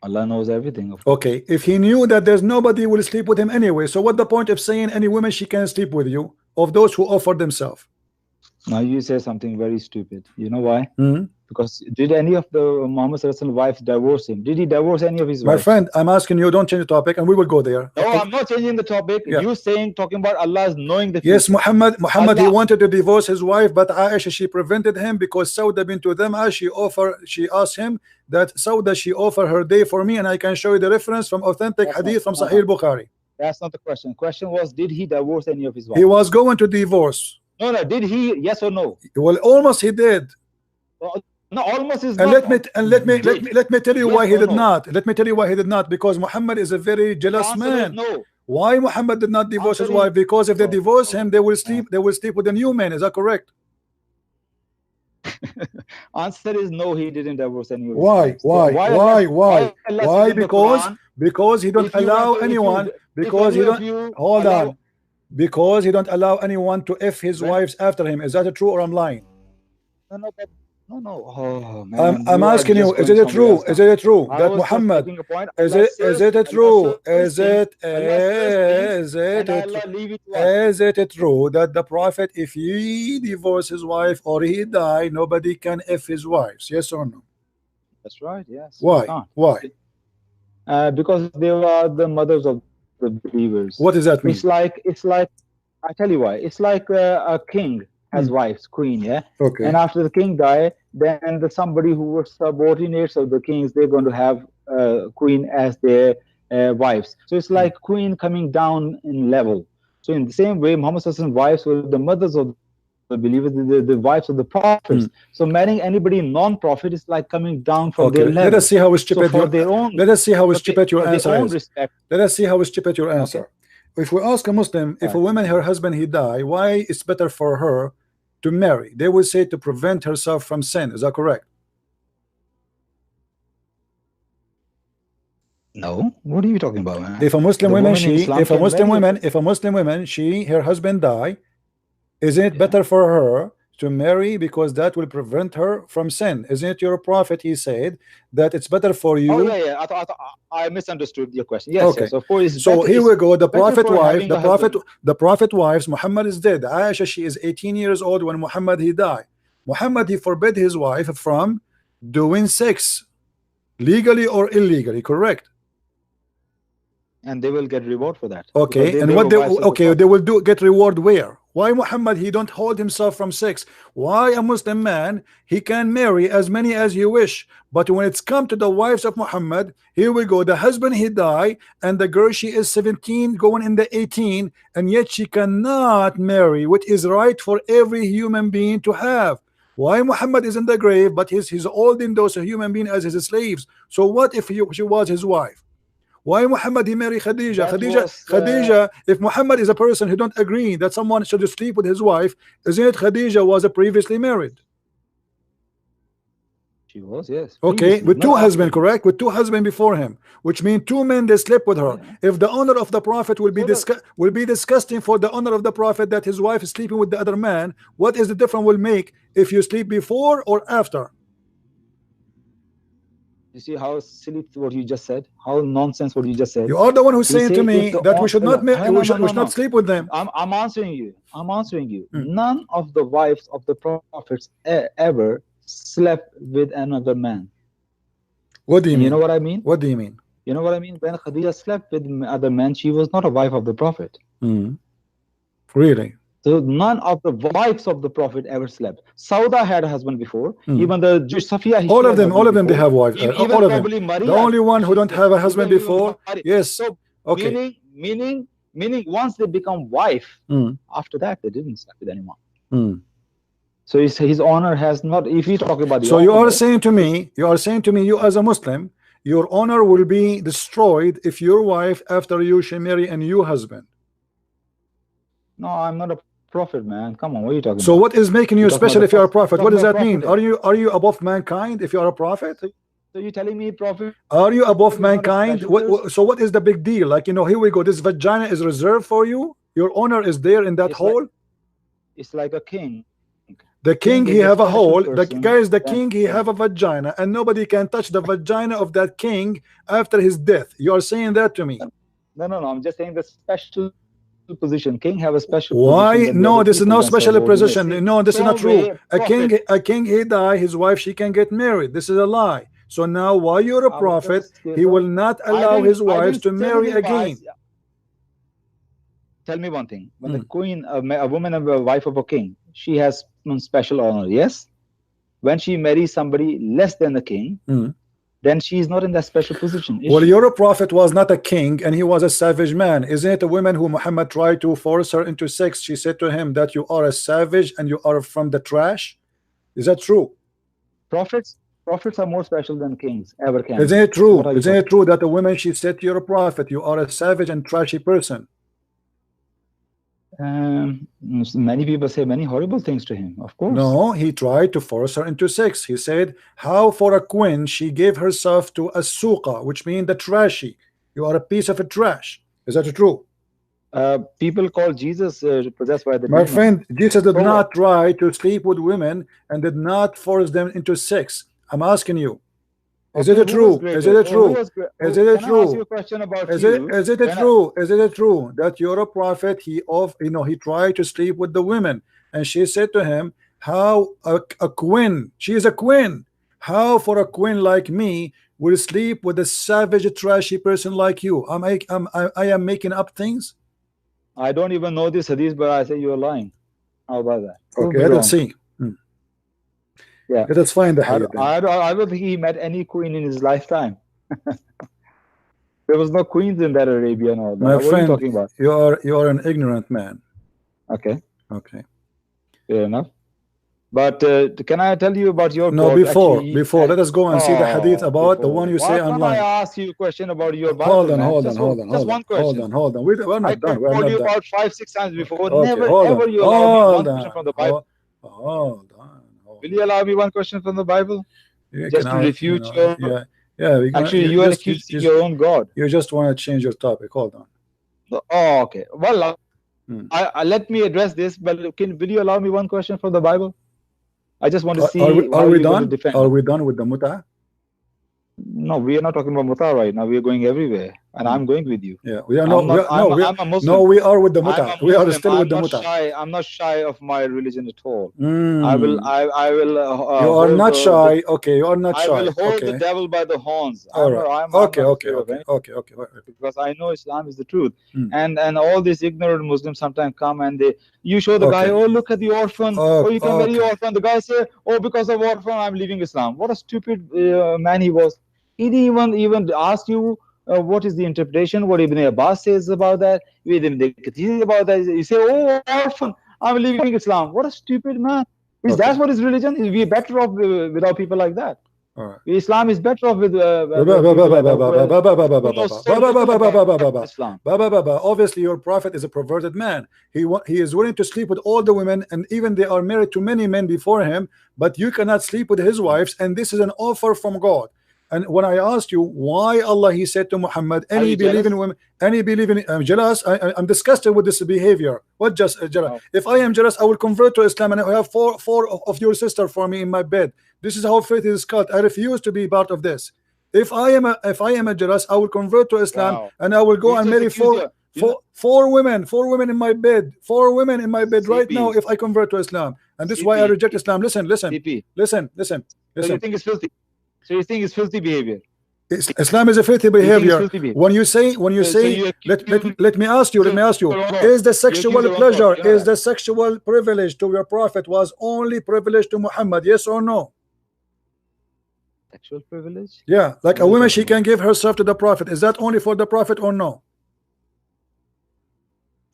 Allah knows everything. Okay, if he knew that there's nobody will sleep with him anyway, so what the point of saying any woman she can sleep with you, of those who offer themselves? Now you say something very stupid. You know why? Because did any of the Muhammad wives divorce him? Did he divorce any of his wives? My friend, I'm asking you, don't change the topic and we will go there. No, I'm not changing the topic. You talking about Allah is knowing the future. Yes, Muhammad, he wanted to divorce his wife, but Aisha, she prevented him because Sauda bint Dam'a, she asked him that Sauda, she offered her day for me, and I can show you the reference from authentic hadith from Sahih Bukhari. That's not the question. Question was, did he divorce any of his wives? He was going to divorce. No, did he? Yes or no? Well, almost he did. No, almost is and not. Let me tell you why he did not. Let me tell you why he did not. Because Muhammad is a very jealous man. No. Why Muhammad did not divorce his wife? Because if they divorce him, they will sleep with a new man. Is that correct? Answer is no, he didn't divorce anyone. Why? Because he don't allow anyone. Because he don't. Hold on. Because he don't allow anyone to F his wives after him. Is that true or I'm lying? No. Oh, man. I'm asking you, is it true? Is it true that Muhammad, is it true? Is it true that the Prophet, if he divorce his wife or he die, nobody can F his wives? Yes or no? That's right, yes. Why? Why? Because they are the mothers of the believers. What does that mean? It's like I tell you why. It's like a king has wives, queen, yeah. Okay. And after the king die, then somebody who was subordinates of the kings, they're going to have queen as their wives. So it's like queen coming down in level. So in the same way, Muhammad's wives were the mothers of the believers, the wives of the prophets. So marrying anybody non-prophet is like coming down from their level. Let us see how stupid let us see how stupid your answer is. Let us see how stupid your answer. If we ask a Muslim, if a woman, her husband, he die, why it's better for her to marry? They will say to prevent herself from sin. Is that correct? No. What are you talking about, man? If a Muslim woman, if a Muslim woman, her husband die, isn't it better for her to marry because that will prevent her from sin? Isn't it your prophet? He said that it's better for you. Oh yeah. I misunderstood your question. Yes. Okay. Yes, of course. So here we go. The prophet wives. Muhammad is dead. Aisha, she is 18 years old when Muhammad he died. Muhammad he forbid his wife from doing sex, legally or illegally. Correct. And they will get reward for that. Okay. And what they will get reward where? Why Muhammad he don't hold himself from sex? Why a Muslim man he can marry as many as he wish, but when it's come to the wives of Muhammad, here we go, the husband he die and the girl she is 17 going in the 18, and yet she cannot marry, which is right for every human being to have. Why Muhammad is in the grave, but he's holding those human beings as his slaves? So what if she was his wife? Why Muhammad he married Khadija? Khadija, if Muhammad is a person who don't agree that someone should sleep with his wife, isn't it Khadija was previously married? She was, yes. Okay, with two husbands, correct? With two husbands before him, which means two men they slept with her. If the honor of the prophet will be disgusting for the honor of the prophet that his wife is sleeping with the other man, what is the difference will make if you sleep before or after? You see how silly what you just said? How nonsense what you just said? You are the one who's saying to me that we should not sleep with them. I'm answering you. None of the wives of the prophets ever slept with another man. What do you mean? You know what I mean? What do you mean? You know what I mean? When Khadija slept with other men, she was not a wife of the prophet. Really? So none of the wives of the prophet ever slept. Sauda had a husband before. Even the Jewish Safiya. All of them, they have wives. All of them. Maria, the only one who don't have a husband before. Yes. So, okay. Meaning, once they become wife, after that they didn't sleep with anyone. So his honor has not. If you talk about the so honor, you are saying to me, you as a Muslim, your honor will be destroyed if your wife after you she marry a new husband. No, I'm not a prophet, man. Come on, what are you talking about? So what is making you special if you are a prophet? What does that mean? Are you above mankind if you are a prophet? So you're telling me prophet? Are you above mankind? So what is the big deal? Like, here we go. This vagina is reserved for you. Your honor is there in that hole. It's like a king. The king he have a hole. The king he have a vagina, and nobody can touch the vagina of that king after his death. You are saying that to me? No. I'm just saying the special position. King have a special position. No, this is no special position. No, this is not true. A king he die, his wife she can get married. This is a lie. So now while you're a prophet, he will not allow his wives to marry again. Tell me one thing. When the queen, a woman, a wife of a king, she has special honor, yes? When she marries somebody less than the king, then she is not in that special position. Well, your prophet was not a king and he was a savage man. Isn't it a woman who Muhammad tried to force her into sex? She said to him that you are a savage and you are from the trash. Is that true? Prophets are more special than kings ever can. Isn't it true? Isn't it true that the woman she said to your prophet, you are a savage and trashy person? Many people say many horrible things to him, of course. No, he tried to force her into sex. He said, how for a queen she gave herself to a suqa, which means the trashy. You are a piece of a trash. Is that true? People call Jesus possessed by the My demon. friend, Jesus did So not try to sleep with women and did not force them into sex. I'm asking you, is okay, it who was true? Is greater? it Who true? was Is it can I ask you true? a question about Is you? it true? Is it true that you're a prophet? He tried to sleep with the women, and she said to him, "How a queen? She is a queen. How for a queen like me will sleep with a savage, trashy person like you? I am making up things." I don't even know this hadith, but I say you're lying. How about that? Prove Okay, me let us wrong. see. Yeah. Let us find the hadith then. I don't think he met any queen in his lifetime. There was no queens in that Arabia and all that. My What are you friend, talking about? you are an ignorant man. Okay, Okay. fair enough. But can I tell you about your No, God? Actually, before, let us go and see the hadith about the before. one you say Why can't I online. ask you a question about your Hold Bible, on, man? hold on, Just hold on, just hold one on, hold question. on, hold on. We're I not done. We're called not you done. about 5-6 times before. Okay, Never hold ever on, you allow me one hold question from on, the Bible. hold on. Will you allow me one question from the Bible? You can, Just to refute your. yeah, yeah. We're gonna, Actually, you are accusing your own God. you just want to change your topic. Hold on. Oh, okay. Well, let me address this, but will you allow me one question from the Bible? I just want to see how you're going to defend. Are we done with the Mutah? No, we are not talking about Mutah right now. We are going everywhere, and I'm going with you. Yeah, we are I'm a Muslim. No, we are with the Mutah. We are still with the Mutah. I'm not shy of my religion at all. Mm. I will. You are not shy. Okay, you are not shy. I will hold the devil by the horns. All right. I'm not afraid of anything. Okay. Because I know Islam is the truth, and all these ignorant Muslims sometimes come and you show the guy, oh look at the orphan, oh you can marry orphan. The guy say, oh because of orphan I'm leaving Islam. What a stupid man he was. He didn't even ask you what is the interpretation, what Ibn Abbas says about that, about that. You say, oh orphan, I'm leaving Islam. What a stupid man. Is that what is religion? We're better off without people like that. Right. Islam is better off with Islam. Obviously, your prophet is a perverted man. He is willing to sleep with all the women, and even they are married to many men before him. But you cannot sleep with his wives, and this is an offer from God. And when I asked you why Allah, he said to Muhammad, any believe in women, any believe in, I'm jealous. I'm disgusted with this behavior. What just jealous? Oh. If I am jealous, I will convert to Islam, and I have four of your sister for me in my bed. This is how faith is cut. I refuse to be part of this. If I am a jealous, I will convert to Islam, and I will go and marry four women in my bed, 4 women in my bed right now if I convert to Islam. And this is why I reject Islam. Listen. So you think it's filthy? So you think it's filthy behavior? Islam is a filthy behavior. When you say, let me ask you, is the sexual pleasure, is the sexual privilege to your prophet was only privilege to Muhammad? Yes or no? Sexual privilege? Yeah, like a woman, she can give herself to the prophet. Is that only for the prophet or no?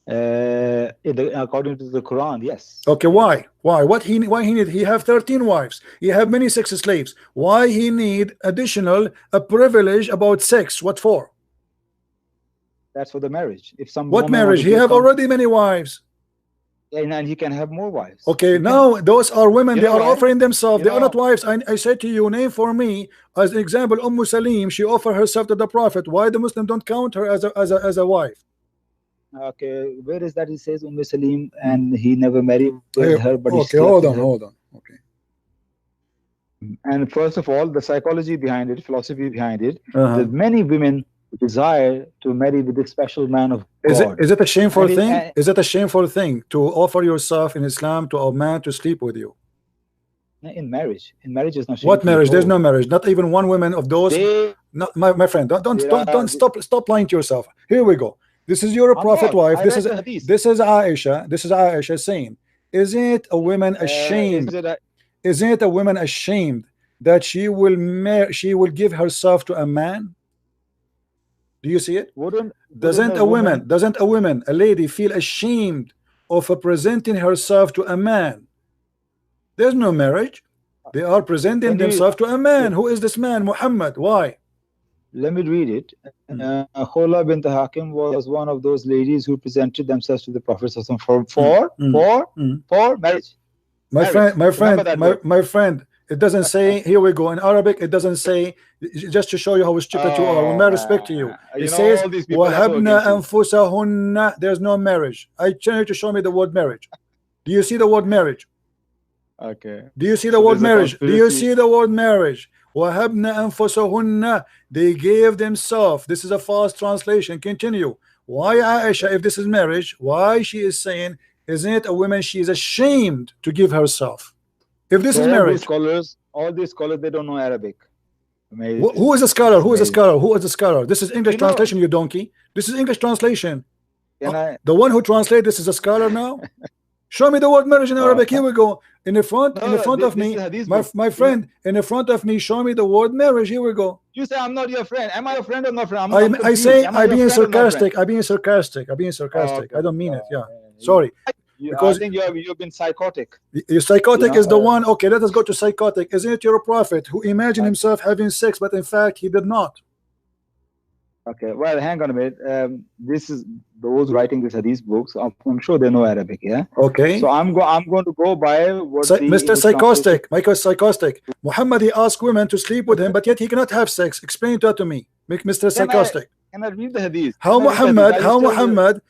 According to the Quran, yes. Okay, why? Why he need? He have 13 wives. He have many sex slaves. Why he need additional a privilege about sex? What for? That's for the marriage. If some what marriage? He have already many wives. And he can have more wives. Okay, now those are women. They are offering themselves. They are not wives. I said to you, name for me as an example. Salim. She offered herself to the prophet. Why the Muslim don't count her as a wife? Okay, where is that? He says Salim, and he never married her, but okay, hold on. Okay. And first of all, the psychology behind it, philosophy behind it, that many women desire to marry with a special man of God. Is it a shameful thing? Is it a shameful thing to offer yourself in Islam to a man to sleep with you? In marriage is not shameful. What marriage? There's no marriage. Not even one woman of those. No, my friend, don't stop lying to yourself. Here we go. This is your prophet wife. This is Aisha. This is Aisha saying, isn't it a woman ashamed? Isn't it a woman ashamed that she will give herself to a man? Do you see it? Doesn't a woman, a lady, feel ashamed of presenting herself to a man? There's no marriage. They are presenting themselves to a man. Who is this man? Muhammad. Why? Let me read it. Khula bint Hakim was one of those ladies who presented themselves to the Prophet for marriage. My friend, It doesn't say, here we go, in Arabic, it doesn't say, just to show you how stupid you are, with my respect to you. It says, وَهَبْنَا أَنفُسَهُنَّ. There's no marriage. I tell you to show me the word marriage. Do you see the word marriage? Okay. Do you see the word marriage? Do you see the word marriage? وَهَبْنَا أَنفُسَهُنَّ. They gave themselves. This is a false translation. Continue. Why Aisha, if this is marriage, why she is saying, isn't it a woman, she is ashamed to give herself? If this is marriage. All these scholars, they don't know Arabic. Who is a scholar? Who is a scholar? Who is a scholar? This is English translation, you donkey. This is English translation. The one who translates this is a scholar now? Show me the word marriage in Arabic. Here we go. In the front of me, my friend, in the front of me, show me the word marriage. Here we go. You say I'm not your friend. Am I your friend or not friend? I say I'm being sarcastic. I'm being sarcastic. I'm being sarcastic. I don't mean it. Yeah. Sorry. Because I think you've been psychotic. Your psychotic is the one. Okay, let us go to psychotic. Isn't it your prophet who imagined himself having sex, but in fact he did not? Okay, well, hang on a minute. This is those writing these hadith books. I'm sure they know Arabic, yeah. Okay. So I'm going to go by what Mr. Psychostic, Michael Psychostic. Muhammad, he asked women to sleep with him, but yet he cannot have sex. Explain that to me, Mr. Psychostic. Can I read the hadith? How Khawla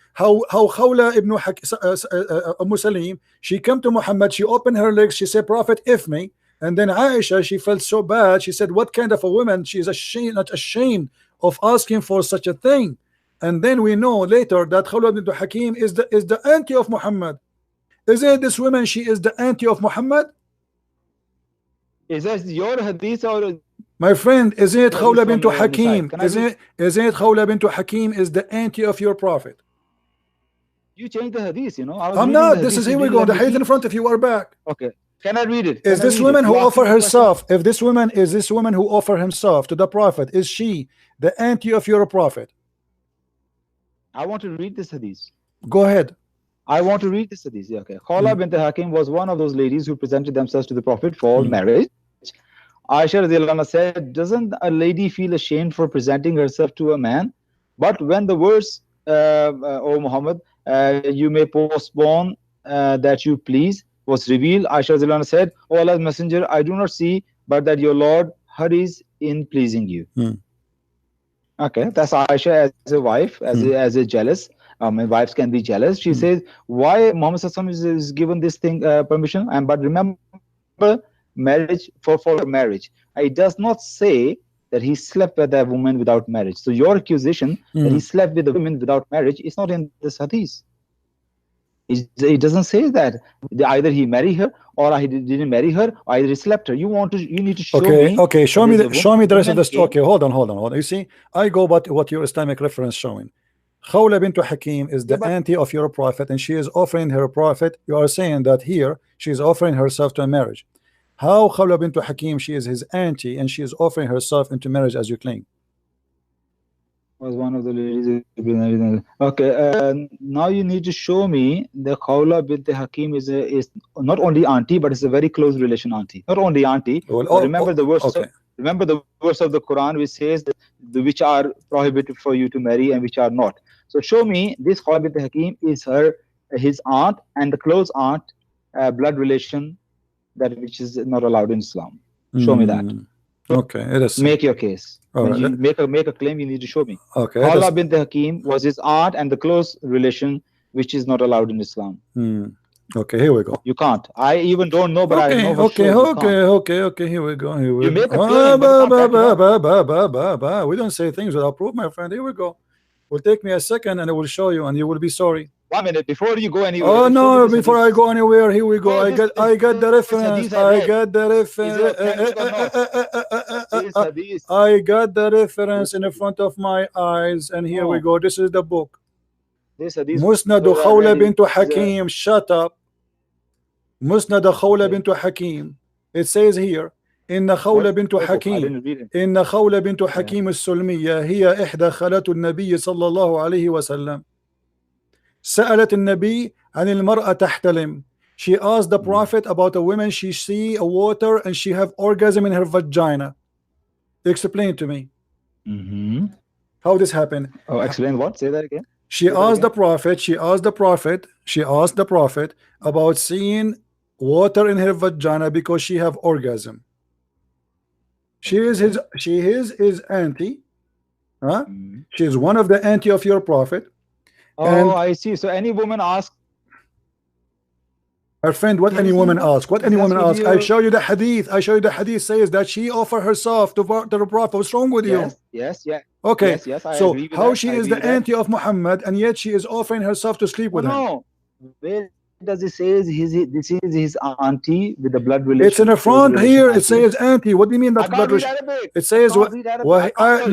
ibn Salim, she came to Muhammad, she opened her legs, she said, Prophet, if me. And then Aisha, she felt so bad. She said, what kind of a woman? She is not ashamed of asking for such a thing. And then we know later that Khawla ibn Hakim is the auntie of Muhammad. Isn't this woman, she is the auntie of Muhammad? Is that your hadith or? My friend, isn't it Khawla bint Hakim? Isn't it Khawla bint Hakim is the auntie of your prophet? You changed the hadith, you know. I'm not. This is, here we go. The hadith in front of you are back. Okay. Can I read it? Is this woman who offer herself? If this woman is this woman who offer himself to the prophet, is she the auntie of your prophet? I want to read this hadith. Go ahead. I want to read this hadith. Yeah, okay. Khawla bint Hakim was one of those ladies who presented themselves to the prophet for marriage. Aisha radiallahu anha said, doesn't a lady feel ashamed for presenting herself to a man? But when the words, O Muhammad, you may postpone that you please, was revealed, Aisha radiallahu anha said, O Allah's messenger, I do not see but that your Lord hurries in pleasing you. Okay, that's Aisha as a wife, as a jealous. Wives can be jealous. She says, why Muhammad is given this thing permission? But remember, marriage for marriage, it does not say that he slept with a woman without marriage. So your accusation that he slept with a woman without marriage is not in this hadith. It doesn't say that either he married her or he didn't marry her, or either he slept her. You need to show me. Okay, show me the rest of the story. Okay, hold on. You see, I go by what your Islamic reference showing. Khawla bint Hakim is the auntie of your prophet, and she is offering her prophet. You are saying that here she is offering herself to a marriage. How Khawla bint Hakim, she is his auntie and she is offering herself into marriage as you claim? Was one of the ladies. Okay, now you need to show me the Khawla bint Hakim is not only auntie, but it's a very close relation auntie. Not only auntie. Remember the verse. Okay. Remember the verse of the Quran which says that which are prohibited for you to marry and which are not. So show me this Khawla bint Hakim is his aunt and the close aunt, blood relation, that which is not allowed in Islam. Show me that. Okay, it is. Make your case. When you make a claim, you need to show me. Okay. Khawla bint Hakim was his aunt and the close relation, which is not allowed in Islam. Okay, here we go. You can't. I even don't know, but I know for sure. Okay. Here we go. You make a claim. We don't say things without proof, my friend. Here we go. Will take me a second, and I will show you, and you will be sorry. 1 minute before you go anywhere. Oh no! Before I go anywhere, here we go. I got the reference. I got the reference. I got the reference in the front of my eyes, and here we go. This is the book. Musnad Khawla bint Hakim. Shut up. Musnad Khawla bint Hakim. It says here. إن خولة بنت حكيم إن خولة بنت حكيم السلمية هي إحدى خالات النبي صلى الله عليه وسلم. سألت النبي عن المرأة تحتلم. She asked the prophet about a woman she see a water and she have orgasm in her vagina. Explain to me. How this happened? Oh, explain what? Say that again. She asked the prophet about seeing water in her vagina because she have orgasm. She is his auntie. Huh? She is one of the auntie of your prophet. Oh, I see. So any woman asks. Her friend, what any woman asks? What any woman asks? I show you the hadith. I show you the hadith says that she offered herself to the prophet. What's wrong with you? Yes. Okay. Yes, I so agree with how that. she is the auntie of Muhammad and yet she is offering herself to sleep with him? No. Where does it say this is his auntie with the blood relation? It's in the front here. It says auntie. What do you mean that blood relation? It says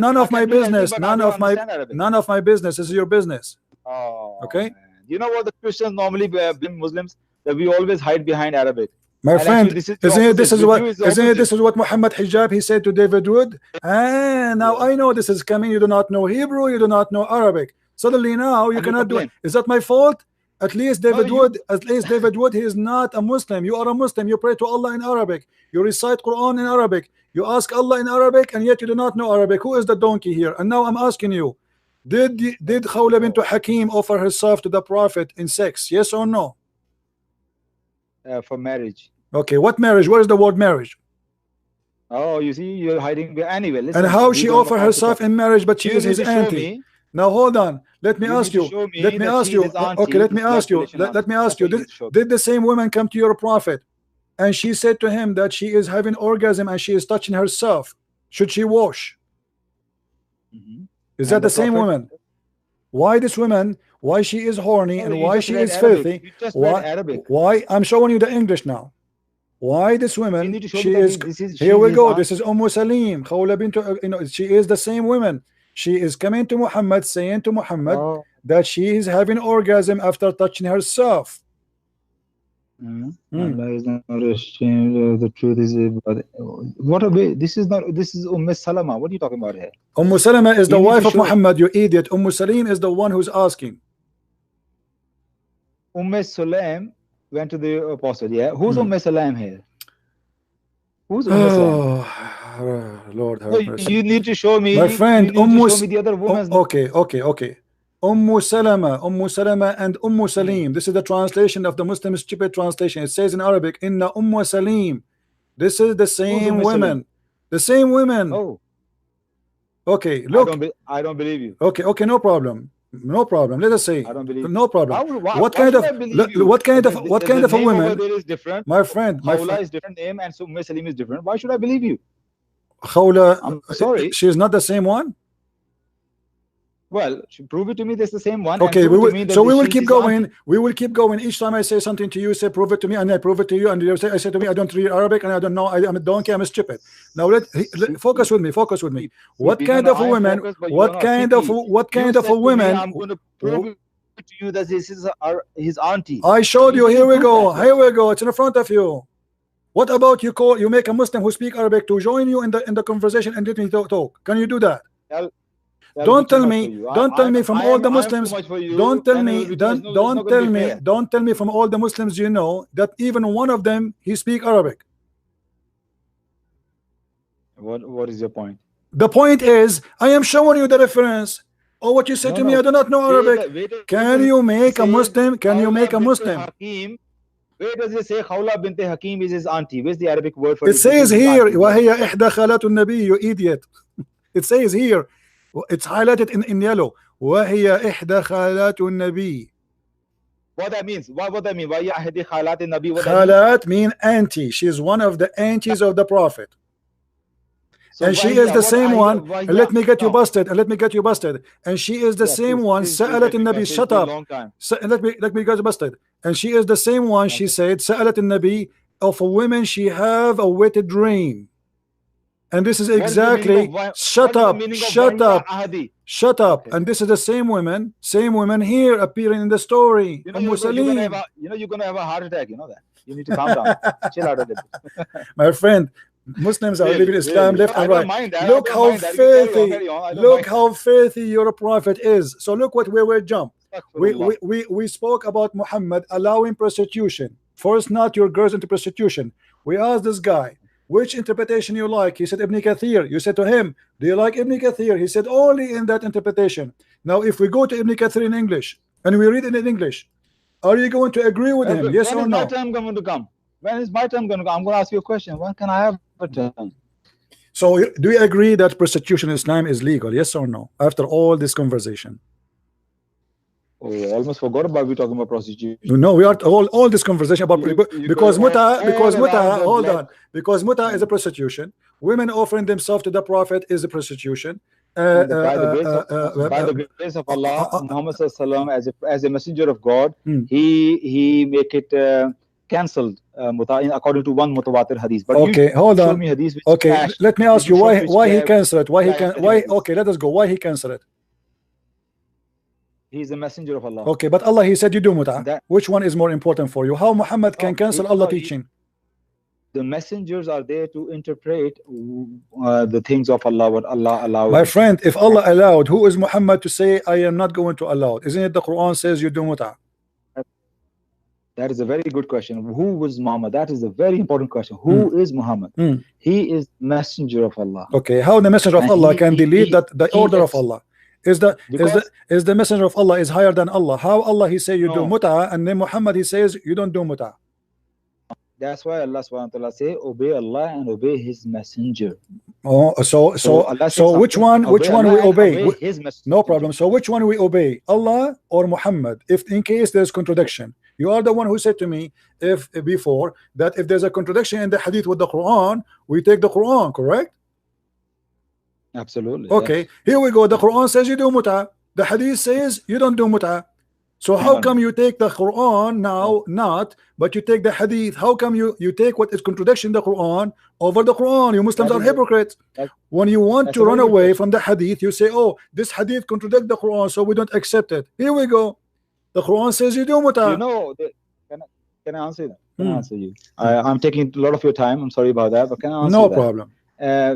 none of my business. None of my business. This is your business. Oh, okay. Man. You know what the Christians normally blame Muslims? That we always hide behind Arabic. My friend, this is what Muhammad Hijab he said to David Wood. Now I know this is coming. You do not know Hebrew. You do not know Arabic. Suddenly now you cannot do it. Is that my fault? At least David Wood. He is not a Muslim. You are a Muslim. You pray to Allah in Arabic. You recite Quran in Arabic. You ask Allah in Arabic, and yet you do not know Arabic. Who is the donkey here? And now I'm asking you, did Khawla bint Hakim offer herself to the Prophet in sex? Yes or no? For marriage. Okay, what marriage? What is the word marriage? Oh, you see, you're hiding anyway. Listen, and how she offer herself in marriage, but she is his auntie. Now hold on. Let me ask you. Let me ask you. Okay, let me ask you. Let me ask you. Did the same woman come to your prophet and she said to him that she is having orgasm and she is touching herself? Should she wash? Is that the same woman? Why this woman? Why she is horny and why she is filthy? Why? I'm showing you the English now. Why this woman? She is. Here we go. This is Salim. Khawla bint. She is the same woman. She is coming to Muhammad, saying to Muhammad that she is having orgasm after touching herself. Allah is not ashamed of the truth. Is what a way. This is Salama. What are you talking about here? Salama is the wife of Muhammad, you idiot. Salim is the one who's asking. Sulaim went to the apostle. Yeah, who's Sulaim here? Who's Sulaim? Lord have mercy. You need to show me. My friend, the other woman. Okay. Salama and Salim. This is the translation of the Muslim stupid translation. It says in Arabic, Inna Salim. This is the same women. The same women. Oh. Okay, look. I don't believe you. Okay, no problem. No problem. Let us say. I don't believe. No problem. What kind of a woman? Is different. My friend. Khawla is different name and Salim is different. Why should I believe you? Khawla. I'm sorry. She is not the same one. Well, prove it to me. That's the same one. Okay, we will keep going. We will keep going. Each time I say something to you, say prove it to me, and I prove it to you, and you say, I say to me, I don't read Arabic, and I don't know. I'm a donkey. I'm a stupid. Now let focus with me. Focus with me. What kind of a woman? What kind of a woman? I'm going to prove it to you that this is his auntie. I showed you. Here we go. It's in front of you. What about you make a Muslim who speak Arabic to join you in the conversation and let me talk? Can you do that? Don't tell me from all the Muslims. Don't tell me from all the Muslims you know that even one of them he speak Arabic. What is your point? The point is I am showing you the reference. Oh, what you said to me, I do not know Arabic. Can you make a Muslim? Can you make a Muslim? Where does it say Khawla bint Hakim is his auntie? Where's the Arabic word for it? It says here, وَهِيَ إِحْدَى خَالَاتُ النَّبِيِّ, you idiot. It says here. It's highlighted in yellow. وَهِيَ إِحْدَى خَالَاتُ النَّبِيِّ. What that means? What that mean? وَهِيَ إِحْدَى خَالَاتِ النَّبِيِّ. Khalat mean auntie. She is one of the aunties of the Prophet. So and she is the same one. Let me get you busted. And she is the same one. سألت النبي. Shut up. Let me get you busted. And she is the same one. She said سألت النبي of a woman she have a wetted dream. And this is exactly shut up. And this is the same woman here appearing in the story. You're gonna have a heart attack. You know that. You need to calm down. Chill out a little bit. My friend, Muslims are living Islam left and right. Look how filthy. Look how filthy your prophet is. So look what we will jump. We spoke about Muhammad allowing prostitution. Force not your girls into prostitution. We asked this guy, which interpretation you like? He said Ibn Kathir. You said to him, do you like Ibn Kathir? He said only in that interpretation. Now if we go to Ibn Kathir in English and we read it in English, are you going to agree with him? Yes or no? When is my time going to come? When is my time going to come? I'm going to ask you a question. When can I have a turn? So do you agree that prostitution in Islam is legal? Yes or no? After all this conversation. Oh, almost forgot about we talking about prostitution. No, we are all this conversation about because Mutah, hold on, because Mutah is a prostitution. Women offering themselves to the Prophet is a prostitution. By the grace of Allah, Muhammad Sallallahu as a messenger of God, he make it cancelled Mutah according to one mutawatir hadith. But okay, hold on. Me hadith okay, let me ask you why he cancelled it. Why? Okay, let us go. Why he cancelled it? He is a messenger of Allah. Okay, but Allah, he said you do Mutah. Which one is more important for you? How Muhammad can cancel Allah teaching? The messengers are there to interpret the things of Allah, what Allah allowed. My friend, if Allah allowed, who is Muhammad to say I am not going to allow it? Isn't it the Quran says you do Mutah? That is a very good question. Who was Muhammad? That is a very important question. Who is Muhammad? He is messenger of Allah. Okay, how the messenger of Allah can delete the order of Allah? Is the messenger of Allah is higher than Allah? How Allah he say you do Mutah, and then Muhammad he says you don't do Mutah? That's why Allah subhanahu wa ta'ala say obey Allah and obey his messenger. Oh, so which one we obey? No problem. So which one we obey, Allah or Muhammad? If in case there's contradiction, you are the one who said to me before that if there's a contradiction in the hadith with the Quran, we take the Quran, correct? Absolutely. Okay, here we go. The Quran says you do Mutah. The hadith says you don't do Mutah. So how come you take the Quran now but you take the hadith? How come you take what is contradiction in the Quran over the Quran? You Muslims are hypocrites. When you want to run away from the hadith, you say, oh, this hadith contradicts the Quran, so we don't accept it. Here we go. The Quran says you do Mutah. You know, can I answer that? Can I answer you? I'm taking a lot of your time. I'm sorry about that, but can I answer no that? problem.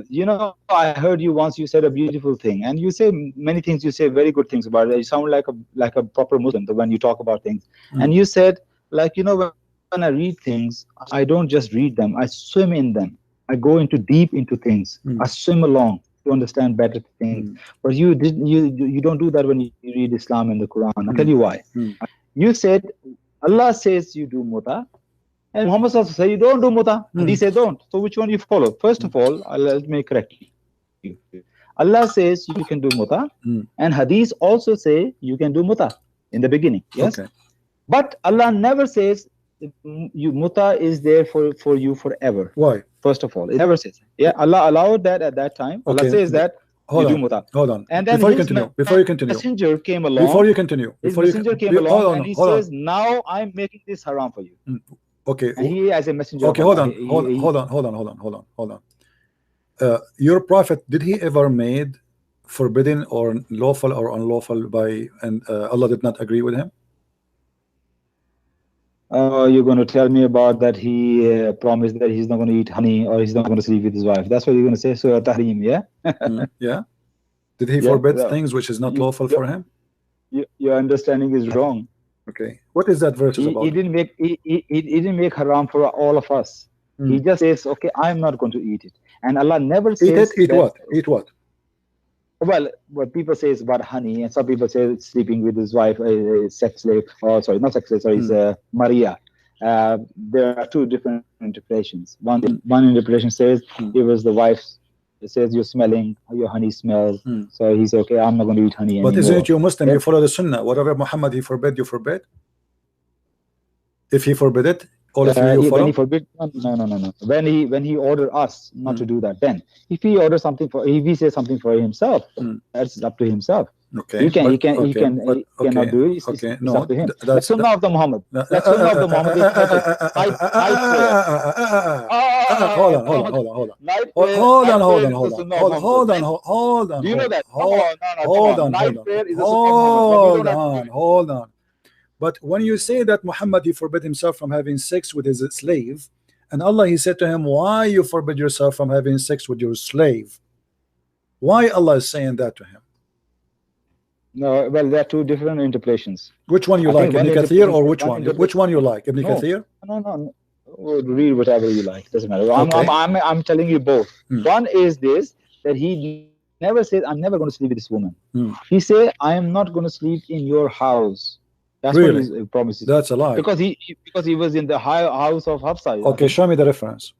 You know, I heard you once. You said a beautiful thing, and you say many things. You say very good things about it. You sound like a proper Muslim when you talk about things. And you said, like, you know, when I read things, I don't just read them. I swim in them. I go deep into things. I swim along to understand better things. But you don't do that when you read Islam and the Quran. I'll tell you why. You said Allah says you do Mutah. And Muhammad also said you don't do Mutah. And he said don't. So which one you follow? First of all, let me correct you. Allah says you can do Mutah, and Hadith also say you can do Mutah in the beginning. Yes. Okay. But Allah never says Mutah is there for you forever. Why? First of all, it never says. Yeah, Allah allowed that at that time. Okay. Allah says that you do Mutah. Hold on. And then before you continue, messenger came along. Messenger came along, and he says, now I'm making this haram for you. Okay. And he as a messenger. Okay, hold on. Your prophet, did he ever made forbidden or lawful or unlawful by Allah did not agree with him? You're going to tell me about that he promised that he's not going to eat honey or he's not going to sleep with his wife. That's what you're going to say. So Tahrim, yeah? Yeah. Did he forbid things which is not lawful for him? Your understanding is wrong. Okay, what is that verse about? He didn't make haram for all of us. He just says, okay, I'm not going to eat it, and Allah never says eat what? Well, what people say is about honey, and some people say it's sleeping with his wife, a sex slave. Oh, sorry, not sex slave. Sorry, it's Maria. There are two different interpretations. One interpretation says it was the wife's. It says you're smelling, your honey smells. So he said, okay, I'm not going to eat honey anymore. But isn't it you Muslim? You follow the Sunnah. Whatever Muhammad he forbid, you forbid. If he forbid it, all of you follow. When he forbid, no. When he ordered us not to do that, then if he orders something if he says something for himself, that's up to himself. Okay. He cannot do it. It's up to him. That's Sunnah of the Muhammad. That's Sunnah of the Muhammad. Hold on. Do you know that? Hold on. But when you say that Muhammad he forbid himself from having sex with his slave, and Allah he said to him, why you forbid yourself from having sex with your slave? Why Allah is saying that to him? No, well, there are two different interpretations. Which one you like, Ibn Kathir or which one? Which one you like, Ibn Kathir? No. Read whatever you like. Doesn't matter. I'm telling you both. One is this, that he never said, I'm never going to sleep with this woman. He said, I am not going to sleep in your house. That's what he promises. That's a lie. Because he was in the house of Hafsa. Okay, show me the reference.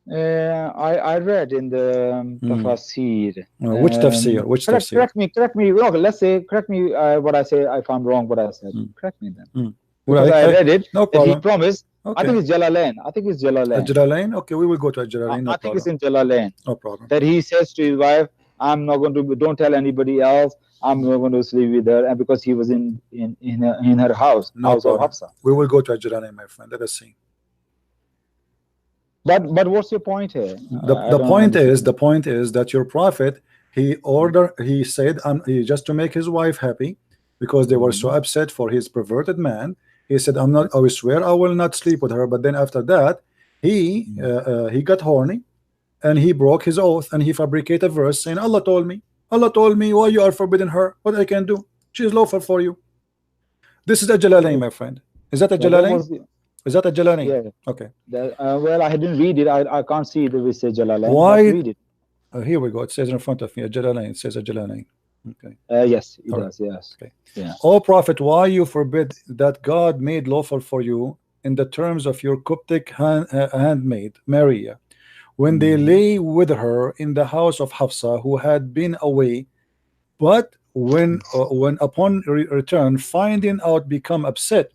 I read in the tafsir. Which tafsir? Which tafsir? Correct me. Okay, let's say correct me. What I say, if I'm wrong, what I said. Correct me then. Well, Because I read it. No that problem. he promised. Okay. I think it's Jalalain. Jalalain. Okay, we will go to Jalalain. No I think problem. it's in Jalalain. No problem. That he says to his wife, "I'm not going to. Don't tell anybody else. I'm not going to sleep with her." And because he was in her house, house of Hafsa. We will go to Jalalain, my friend. Let us see. But what's your point here? The point is that your prophet, he said he just to make his wife happy, because they were so upset for his perverted man. He said, I will swear I will not sleep with her. But then after that, he got horny, and he broke his oath, and he fabricated a verse saying, Allah told me why you are forbidding her, what I can do, she is lawful for you. This is a Jalalain, my friend. Is that a Jalalain? Is that a Jalalain? Yeah. Okay. Well, I didn't read it. I can't see it. We say Jalalain. Why? Read it. Here we go. It says in front of me a Jalalain. It says a Jalalain. Okay. Yes, it does. Yes. Okay. Yeah. O Prophet, why you forbid that God made lawful for you in the terms of your Coptic handmaid Maria, when they lay with her in the house of Hafsa, who had been away, but when upon return finding out become upset,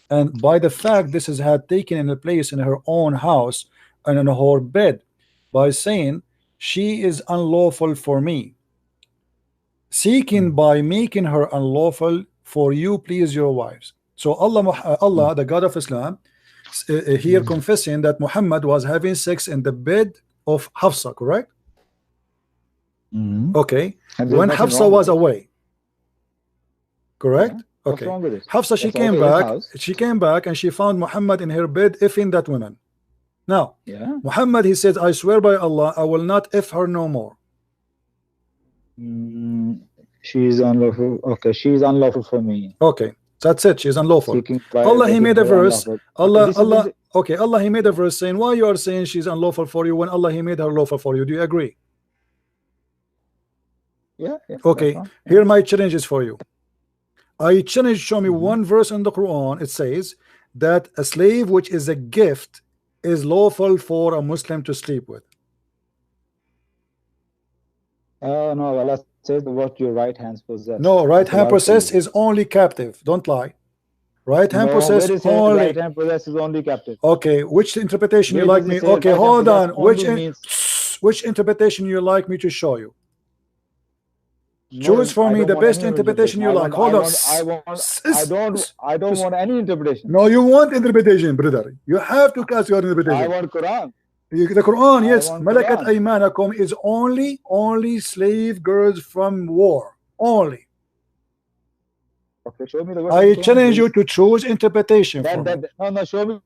and by the fact this had taken in a place in her own house and in her bed, by saying she is unlawful for me, seeking by making her unlawful for you please your wives. So Allah, the God of Islam, here confessing that Muhammad was having sex in the bed of Hafsa, correct? Okay. When Hafsa was away, correct? Yeah. Okay. What's wrong with it? Hafsa, she came back. She came back and she found Muhammad in her bed effing that woman. Now, Muhammad, he says, I swear by Allah, I will not F her no more. She is unlawful. Okay, she is unlawful for me. Okay, that's it. She is unlawful. Allah, he made a verse. Allah, he made a verse saying, why you are saying she's unlawful for you when Allah, he made her lawful for you? Do you agree? Yeah. Okay, here my challenge is for you. I challenge, show me one verse in the Quran. It says that a slave which is a gift is lawful for a Muslim to sleep with. No, Allah says what your right hands possess. No, right hand possess is only captive. Don't lie. Right hand possess only. Right hand possess is only captive. Okay, which interpretation you like me? Okay, hold on. Which interpretation you like me to show you? Choose for me the best interpretation you like. Hold on. I don't want any interpretation. No, you want interpretation, brother. You have to cast your interpretation. I want Quran. The Quran, yes. Malakat aymanakum is only slave girls from war. Only. Okay, show me the verse. I challenge you to choose interpretation. No, show me.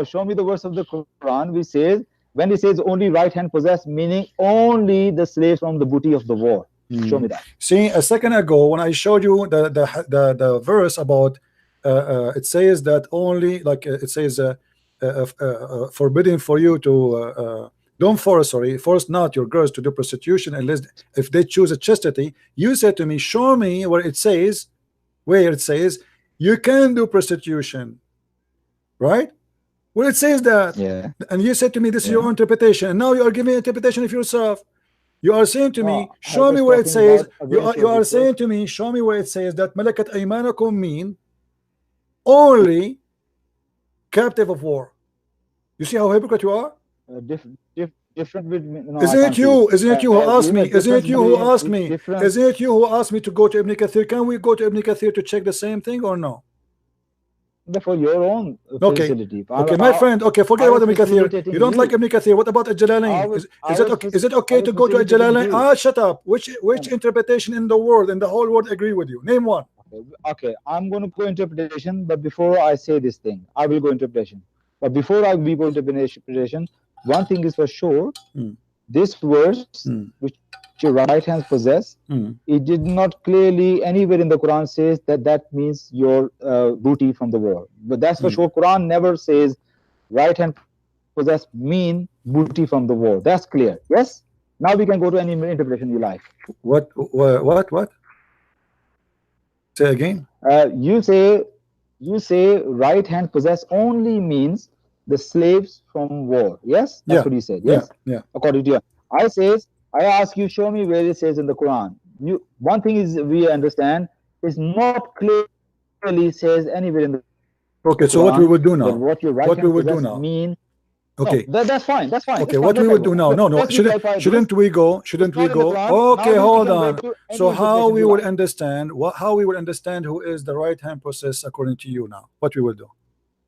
Show me the verse of the Quran which says, when it says only right hand possess, meaning only the slaves from the booty of the war. Show me that. See, a second ago when I showed you the verse about it says that only, like it says forbidden for you to don't force not your girls to do prostitution unless if they choose a chastity. You said to me, show me where it says you can do prostitution, right? Where it says that, and you said to me this is your interpretation, and now you are giving interpretation of yourself. You are saying to me, show me where it says. You are saying to me, show me where it says that malakat aymanakum mean only captive of war. You see how hypocrite you are? Different with me. No, isn't it you who asked me? Isn't it you who asked me? Isn't it you who asked me to go to Ibn Kathir? Can we go to Ibn Kathir to check the same thing or no? For your own facility. Okay, my friend. Okay, forget about Ibn Kathir. You don't like Ibn Kathir. What about Jalalain? Is it okay to go to Jalalain? Shut up. Which interpretation in the world, in the whole world, agree with you? Name one. Okay, I'm going to go interpretation, but before I say this thing, I will go interpretation. But before I will go interpretation, one thing is for sure: this verse, which your right hands possess, it did not clearly anywhere in the Quran says that means your booty from the war. But that's for sure. Quran never says right hand possess mean booty from the war. That's clear. Yes. Now we can go to any interpretation you like. What? Say again. You say right hand possess only means the slaves from war. Yes, that's what you said. Yes, yeah. According to you, I ask you, show me where it says in the Quran. One thing is we understand is not clearly says anywhere in the Okay, Quran so what we would do that now? what your right What we hand would do possess now? mean. Okay. No, that's fine. That's fine. Okay, It's fine. what we would do now? No, Let me clarify shouldn't this. we go? Shouldn't It's we not in the go? Quran. Okay, Now hold we can go on. to So any how interpretation we you would like. understand how we would understand who is the right hand process according to you now? What we will do?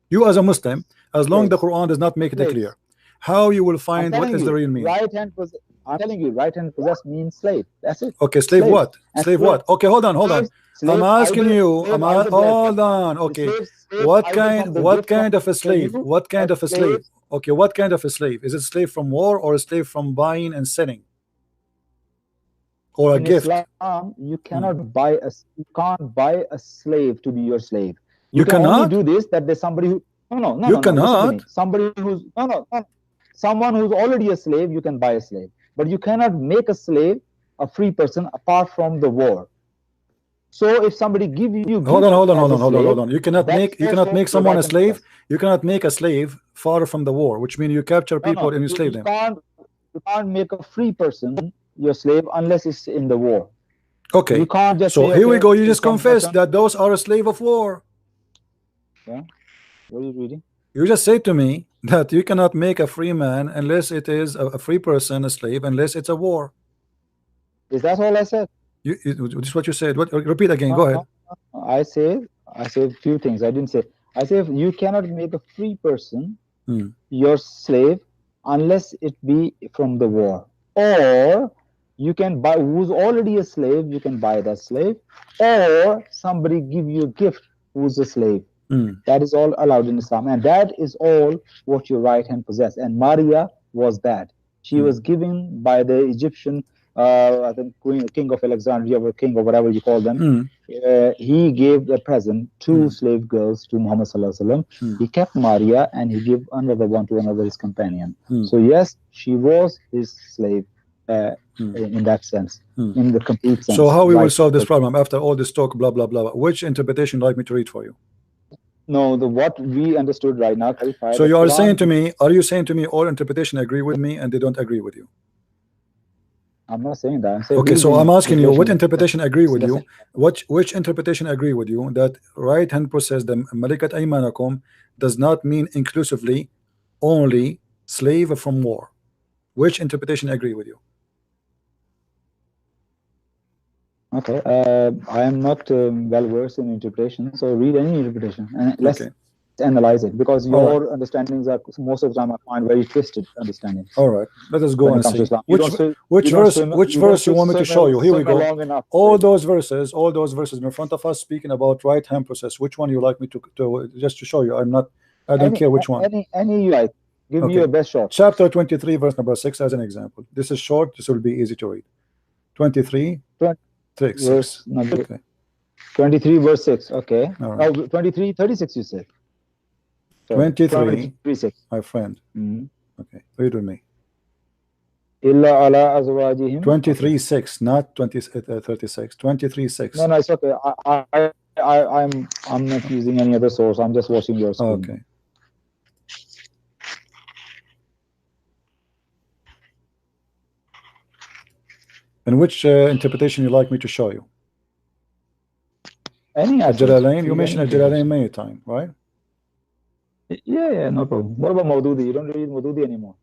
You as a Muslim, as long the Quran does not make it clear, how you will find what is the real meaning? Right hand possess. I'm telling you, right hand possess means slave. That's it. Okay, slave what? And Slave what? Okay, hold on. I'm asking you. Hold on. Okay, what kind of a slave? What kind of a slave? Okay, what kind of a slave? Is it slave from war or a slave from buying and selling? Or a in gift? Islam, you cannot buy you can't buy a slave to be your slave. You can cannot only do this that there's somebody who no. Listen to me. Somebody who's no. Someone who's already a slave, you can buy a slave, but you cannot make a slave a free person apart from the war. So if somebody give you hold on. You cannot make someone a slave. You cannot make a slave far from the war, which means you capture people and you slave them. You can't make a free person your slave unless it's in the war. Okay. You can't just so say, here we go. You just confessed that those are a slave of war. Yeah. What are you reading? You just say to me that you cannot make a free man unless it is a free person, a slave, unless it's a war. Is that all I said? This is what you said. What? Repeat again. Go ahead. I say a few things. I didn't say. I say you cannot make a free person your slave unless it be from the war, or you can buy who's already a slave. You can buy that slave, or somebody give you a gift who's a slave. That is all allowed in Islam, and that is all what your right hand possess. And Maria was that. She was given by the Egyptian, I think, king of Alexandria, or king, or whatever you call them. He gave a present two slave girls to Muhammad Sallallahu Alaihi Wasallam. He kept Maria, and he gave another one to another his companion. So yes, she was his slave in that sense, in the complete sense. So how we will solve this problem after all this talk, blah blah blah? Which interpretation would you like me to read for you? No, what we understood right now. So you are saying to me, are you saying to me all interpretation agree with me and they don't agree with you? I'm not saying that. I'm saying okay, so I'm asking you, what interpretation agree with you? Which interpretation agree with you that right hand process, the Malikat Aymanakum, does not mean inclusively only slave from war? Which interpretation agree with you? Okay, I am not well versed in interpretation, so read any interpretation and let's analyze it, because your understandings are most of the time I find very twisted understandings. All right, let us go and see which verse you want me to show you. Here we go. All those verses in front of us speaking about right hand process. Which one you like me to just to show you? I don't care which one. Any you like. Give me your best shot. Chapter 23, verse number 6 as an example. This is short. This will be easy to read. 23. Verse number 23 verse 6. Okay. Right. Oh, 23 36 you said. 23 6. My friend. Okay, read with me. 23 6, not 36. 23 6. No, it's okay. I'm not using any other source. I'm just watching your screen. Okay. And which interpretation you like me to show you? Any Jalalain? You mentioned Jalalain many times, right? Yeah, no problem. What about Maududi? You don't read Maududi anymore.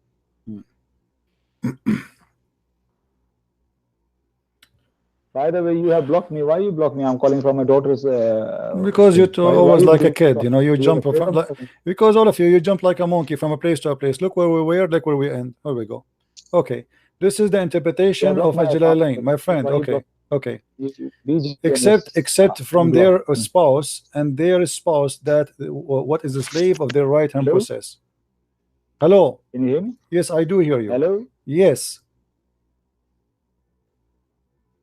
By the way, you have blocked me. Why you block me? I'm calling from my daughter's. Because you're always like a kid, you know. You jump from because all of you jump like a monkey from a place to a place. Look where we were, look where we end. Here we go. Okay, this is the interpretation of Jalalain, my friend. Okay. Except from their spouse and their spouse that what is the slave of their right hand process. Hello. Can you hear me? Yes, I do hear you. Hello. Yes.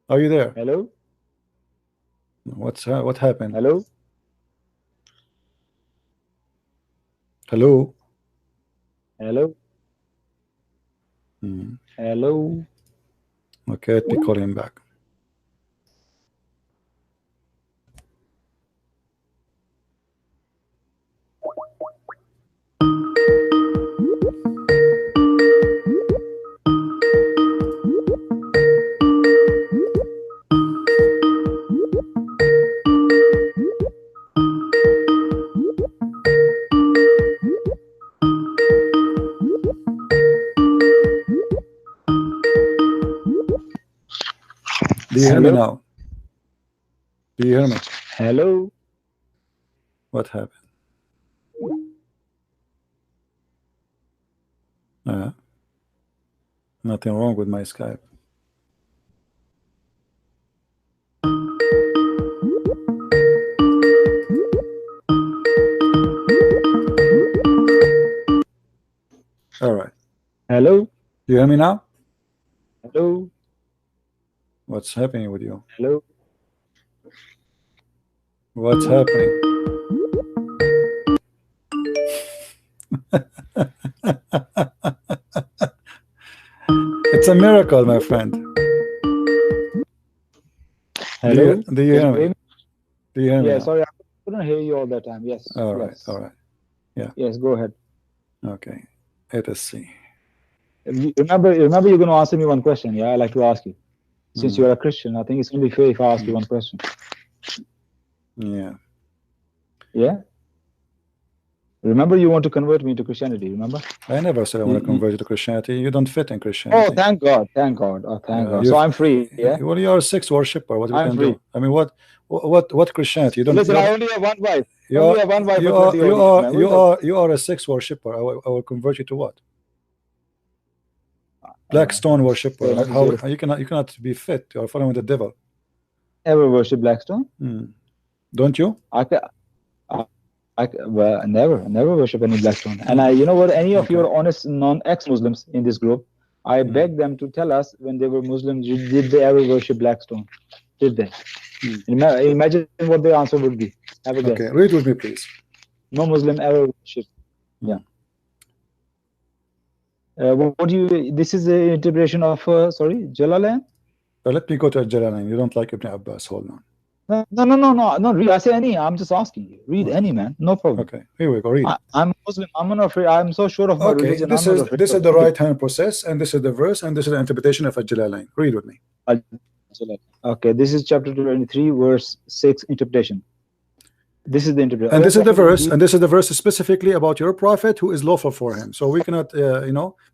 Are you there? Hello. What happened? Hello. Hello. Hello. Hello. Okay, let me call him back. Do you hear me now? Do you hear me? Hello. What happened? Nothing wrong with my Skype. All right. Hello. You hear me now? Hello. What's happening with you? Hello. What's happening? It's a miracle, my friend. Hello. Do you hear me? Do you hear me? Yeah, now? sorry, I couldn't hear you all the time. Yes. All right. Yes. All right. Yeah. Yes, go ahead. Okay. Let us see. Remember, you're going to answer me one question. Yeah, I like to ask you. Since you're a Christian, I think it's only fair if I ask you one question. Yeah. Yeah. Remember, you want to convert me to Christianity. Remember? I never said I want to convert you to Christianity. You don't fit in Christianity. Oh, thank God! Thank God! Oh, thank God! So I'm free. Yeah. Well, you are a sex worshipper. What we I'm can free. do? I mean, what Christianity? You don't. Listen, I only have one wife. You only have one wife. You are a sex worshipper. I will convert you to what? Black stone worshipper. How you cannot be fit. You are following the devil. Ever worship Blackstone? Don't you? Well, never worship any Blackstone. And you know what? Any of your honest non-ex-Muslims in this group, I beg them to tell us when they were Muslims, did they ever worship Blackstone? Did they? Imagine what the answer would be. Have a guess. Okay, read with me, please. No Muslim ever worship. Yeah. What do you? This is the interpretation of sorry, Jalalain. Let me go to Jalalain. You don't like Ibn Abbas? Hold on. No. Read. I say any. I'm just asking you. Read any, man. No problem. Okay, here we go. Read. I'm Muslim. I'm not afraid. I'm so sure of my religion. This is the right hand process, and this is the verse, and this is the interpretation of Jalalain. Read with me. Okay, this is chapter 23, verse 6, interpretation. This is the interpretation. And this is the verse, and this is the verse specifically about your prophet who is lawful for him. So we cannot,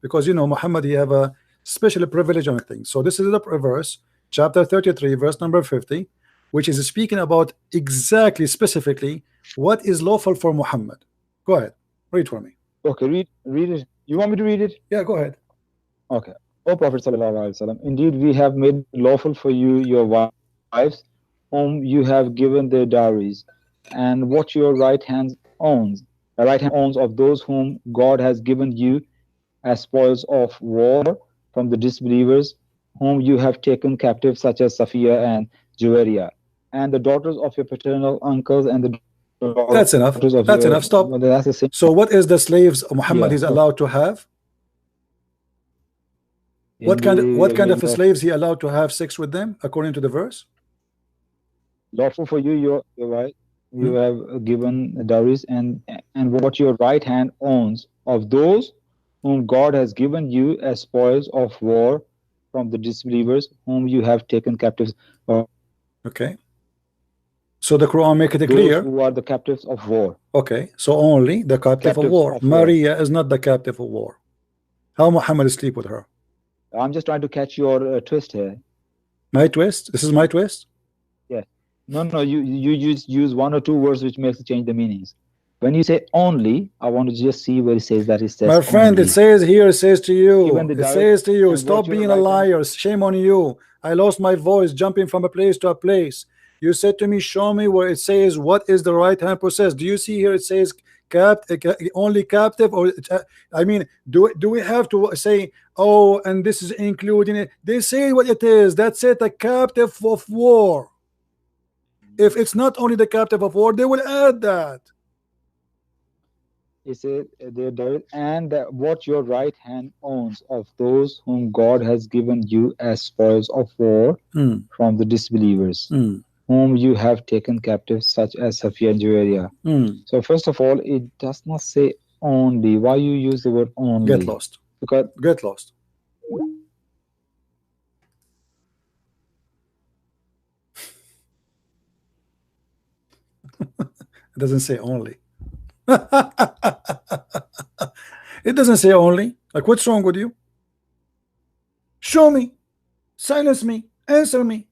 because Muhammad, he have a special privilege on things. So this is the verse, chapter 33, verse number 50, which is speaking about exactly, specifically, what is lawful for Muhammad. Go ahead, read for me. Okay, read it. You want me to read it? Yeah, go ahead. Okay. O Prophet sallallahu alaihi wasallam, indeed we have made lawful for you your wives, whom you have given their dowries, and what your right hand owns, of those whom God has given you as spoils of war from the disbelievers, whom you have taken captive, such as Safiya and Juwairiya, and the daughters of your paternal uncles, and the that's enough. That's enough. Stop. Well, that's the same. So what is the slaves Muhammad is allowed to have? What kind of slaves he allowed to have sex with them according to the verse? Lawful for you, your right. You have given dowries, and what your right hand owns of those whom God has given you as spoils of war from the disbelievers, whom you have taken captives. Okay. So the Quran make it clear. Who are the captives of war? Okay. So only the captive of war. Maria is not the captive of war. How Muhammad sleep with her? I'm just trying to catch your twist here. My twist? This is my twist? Yeah. No. You just use one or two words which makes it change the meanings. When you say only, I want to just see where it says that. It says. My friend, only. It says here. It says to you. It says to you. Stop being a liar. Shame on you. I lost my voice jumping from a place to a place. You said to me, show me where it says what is the right hand process. Do you see here? It says only captive, or I mean, do we have to say, oh, and this is including it? They say what it is. That's it, a captive of war. If it's not only the captive of war, they will add that. He said, and what your right hand owns of those whom God has given you as spoils of war from the disbelievers, whom you have taken captive, such as Safiya and Juwairiya. So first of all, it does not say only. Why you use the word only? Get lost. Because get lost. It doesn't say only. It doesn't say only. Like, what's wrong with you? Show me. Silence me. Answer me.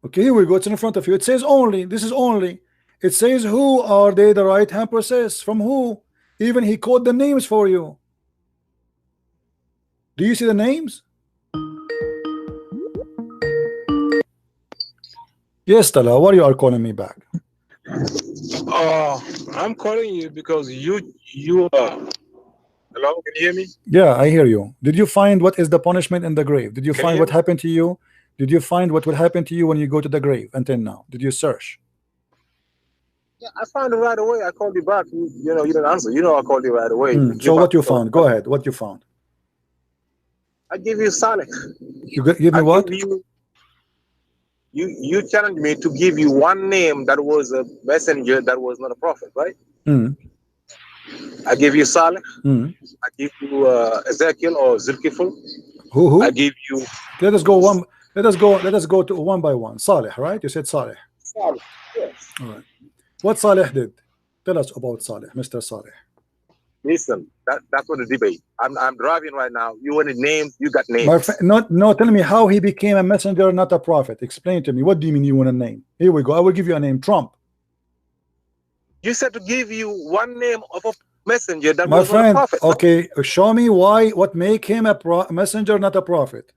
Okay, here we go. It's in front of you. It says only. This is only. It says who are they the right hand process? From who? Even he called the names for you. Do you see the names? Yes, Tala, why you are calling me back? I'm calling you because you hello, can you hear me? Yeah, I hear you. Did you find what is the punishment in the grave? Did you Can find you what hear me? happened to you? Did you find what will happen to you when you go to the grave until now? Did you search? Yeah, I found it right away. I called you back. You know, you didn't answer. You know, I called you right away. So what you found? Go ahead. What you found? I give you Saleh. You give me I what? give you challenged me to give you one name that was a messenger that was not a prophet, right? I give you Saleh. I give you Ezekiel or Zulkifl. Who? I give you. Let us go one. Let us go to one by one. Saleh, right? You said Saleh. Saleh. Yes. All right. What Saleh did? Tell us about Saleh, Mr. Saleh. Listen, that's what the debate. I'm driving right now. You wanted names, you got names. My friend, no, tell me how he became a messenger, not a prophet. Explain to me. What do you mean you want a name? Here we go. I will give you a name. Trump. You said to give you one name of a messenger that My was friend, not a prophet. okay, show me why. What make him a messenger, not a prophet?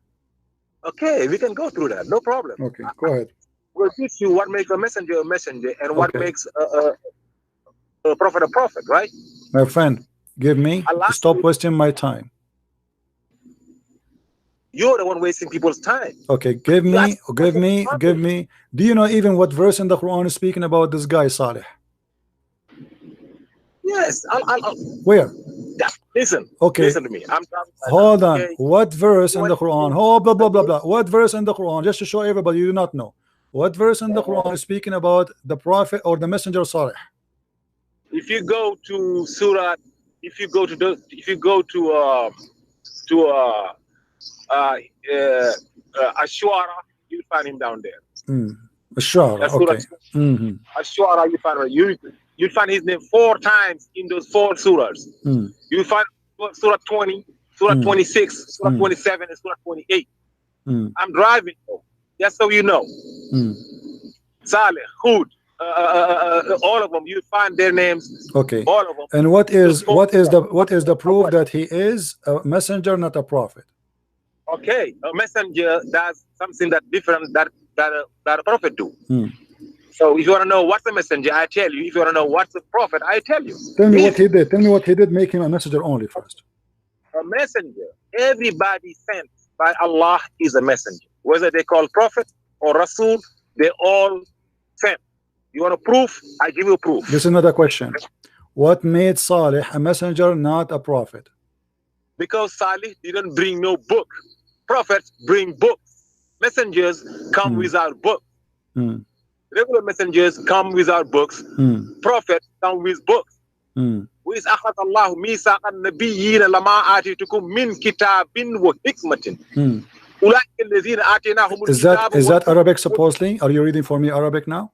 Okay, we can go through that. No problem. Okay, go ahead. We'll teach you what makes a messenger, and what makes a prophet, right? My friend, give me. Stop wasting my time. You're the one wasting people's time. Okay, give me. Do you know even what verse in the Quran is speaking about this guy Saleh? Yes, I'll Where? Yeah, listen. Okay. Listen to me. Hold on. Okay. What verse in the Quran? Oh, blah blah blah blah. What verse in the Quran? Just to show everybody you do not know. What verse in the Quran is speaking about the prophet or the messenger Saleh? If you go to Surah, if you go to Ashwara, you'll find him down there. Ashwara, okay. Ashwara, you find you'll find his name 4 times in those 4 surahs. You'll find Surah 20, Surah 26, Surah 27, and Surah 28. I'm driving, just so you know. Saleh, Hud, all of them, you find their names. Okay. All of them. And what is the proof that he is a messenger, not a prophet? Okay, a messenger does something that different that a prophet do. So if you want to know what's a messenger, I tell you. If you want to know what's a prophet, I tell you. Tell me what he did. Tell me what he did. Make him a messenger only first. A messenger. Everybody sent by Allah is a messenger. Whether they call prophet or Rasul, they all sent. You want a proof? I give you a proof. This is another question. What made Saleh a messenger, not a prophet? Because Saleh didn't bring no book. Prophets bring books. Messengers come without books. Regular messengers come without books. Prophets come with books. وإذ أخذ الله ميثاق النبيين لما آتيتكم من كتاب وحكمة. أولئك الذين آتيناهم الكتاب. Is that Arabic supposedly? Are you reading for me Arabic now?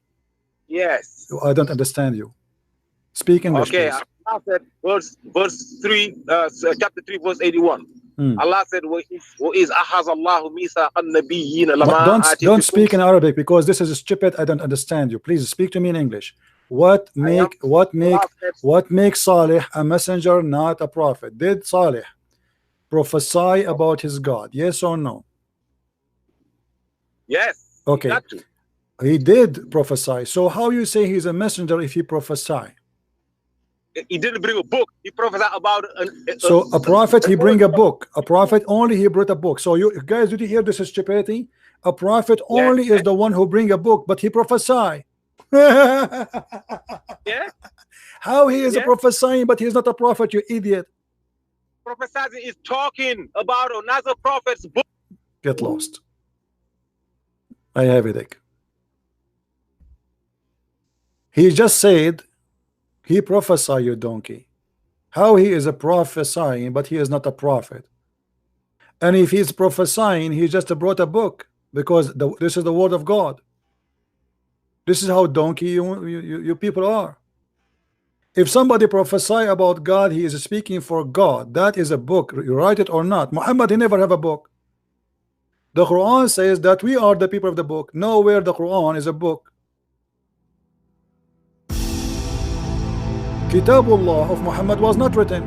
Yes. I don't understand you. Speak English, okay, please. Allah said, verse 3, chapter 3, verse 81. Allah said, وَإِذْ أَخَذَ اللَّهُ مِيثَاقَ النَّبِيِّينَ لَمَا Don't speak in Arabic because this is stupid. I don't understand you. Please speak to me in English. What makes Saleh a messenger, not a prophet? Did Saleh prophesy about his God? Yes or no? Yes. Okay. He did prophesy. So how you say he's a messenger if he prophesy? He didn't bring a book. He prophesied about so a prophet, he bring a book. A prophet only, he brought a book. So you guys, did you hear this is stupidity? A prophet only is the one who bring a book, but he prophesy. Yeah. How he is a prophesying, but he's not a prophet, you idiot. Prophesying is talking about another prophet's book. Get lost. I have it. He just said he prophesied, you donkey. How he is a prophesying, but he is not a prophet. And if he's prophesying, he just brought a book because this is the word of God. This is how donkey you people are. If somebody prophesy about God, he is speaking for God. That is a book. You write it or not. Muhammad, he never have a book. The Quran says that we are the people of the book. Nowhere the Quran is a book. Kitabullah of Muhammad was not written.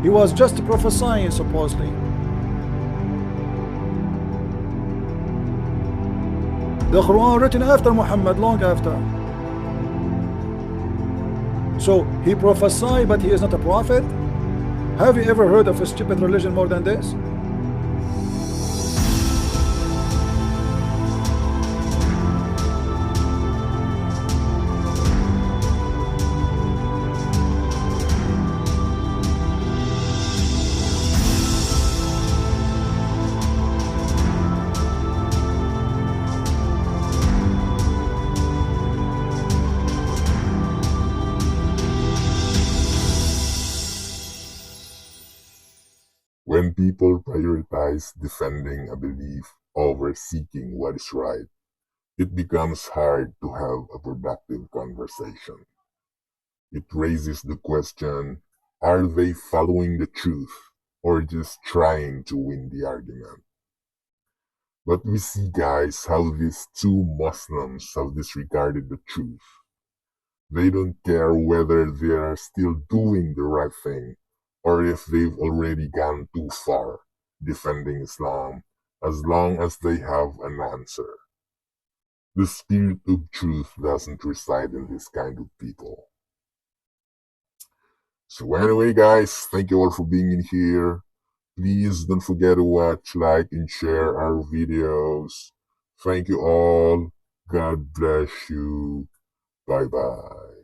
He was just prophesying supposedly. The Quran written after Muhammad, long after. So he prophesied, but he is not a prophet. Have you ever heard of a stupid religion more than this? When people prioritize defending a belief over seeking what is right, it becomes hard to have a productive conversation. It raises the question, are they following the truth or just trying to win the argument? But we see, guys, how these two Muslims have disregarded the truth. They don't care whether they are still doing the right thing or if they've already gone too far defending Islam, as long as they have an answer. The spirit of truth doesn't reside in this kind of people. So anyway, guys, thank you all for being in here. Please don't forget to watch, like, and share our videos. Thank you all. God bless you. Bye-bye.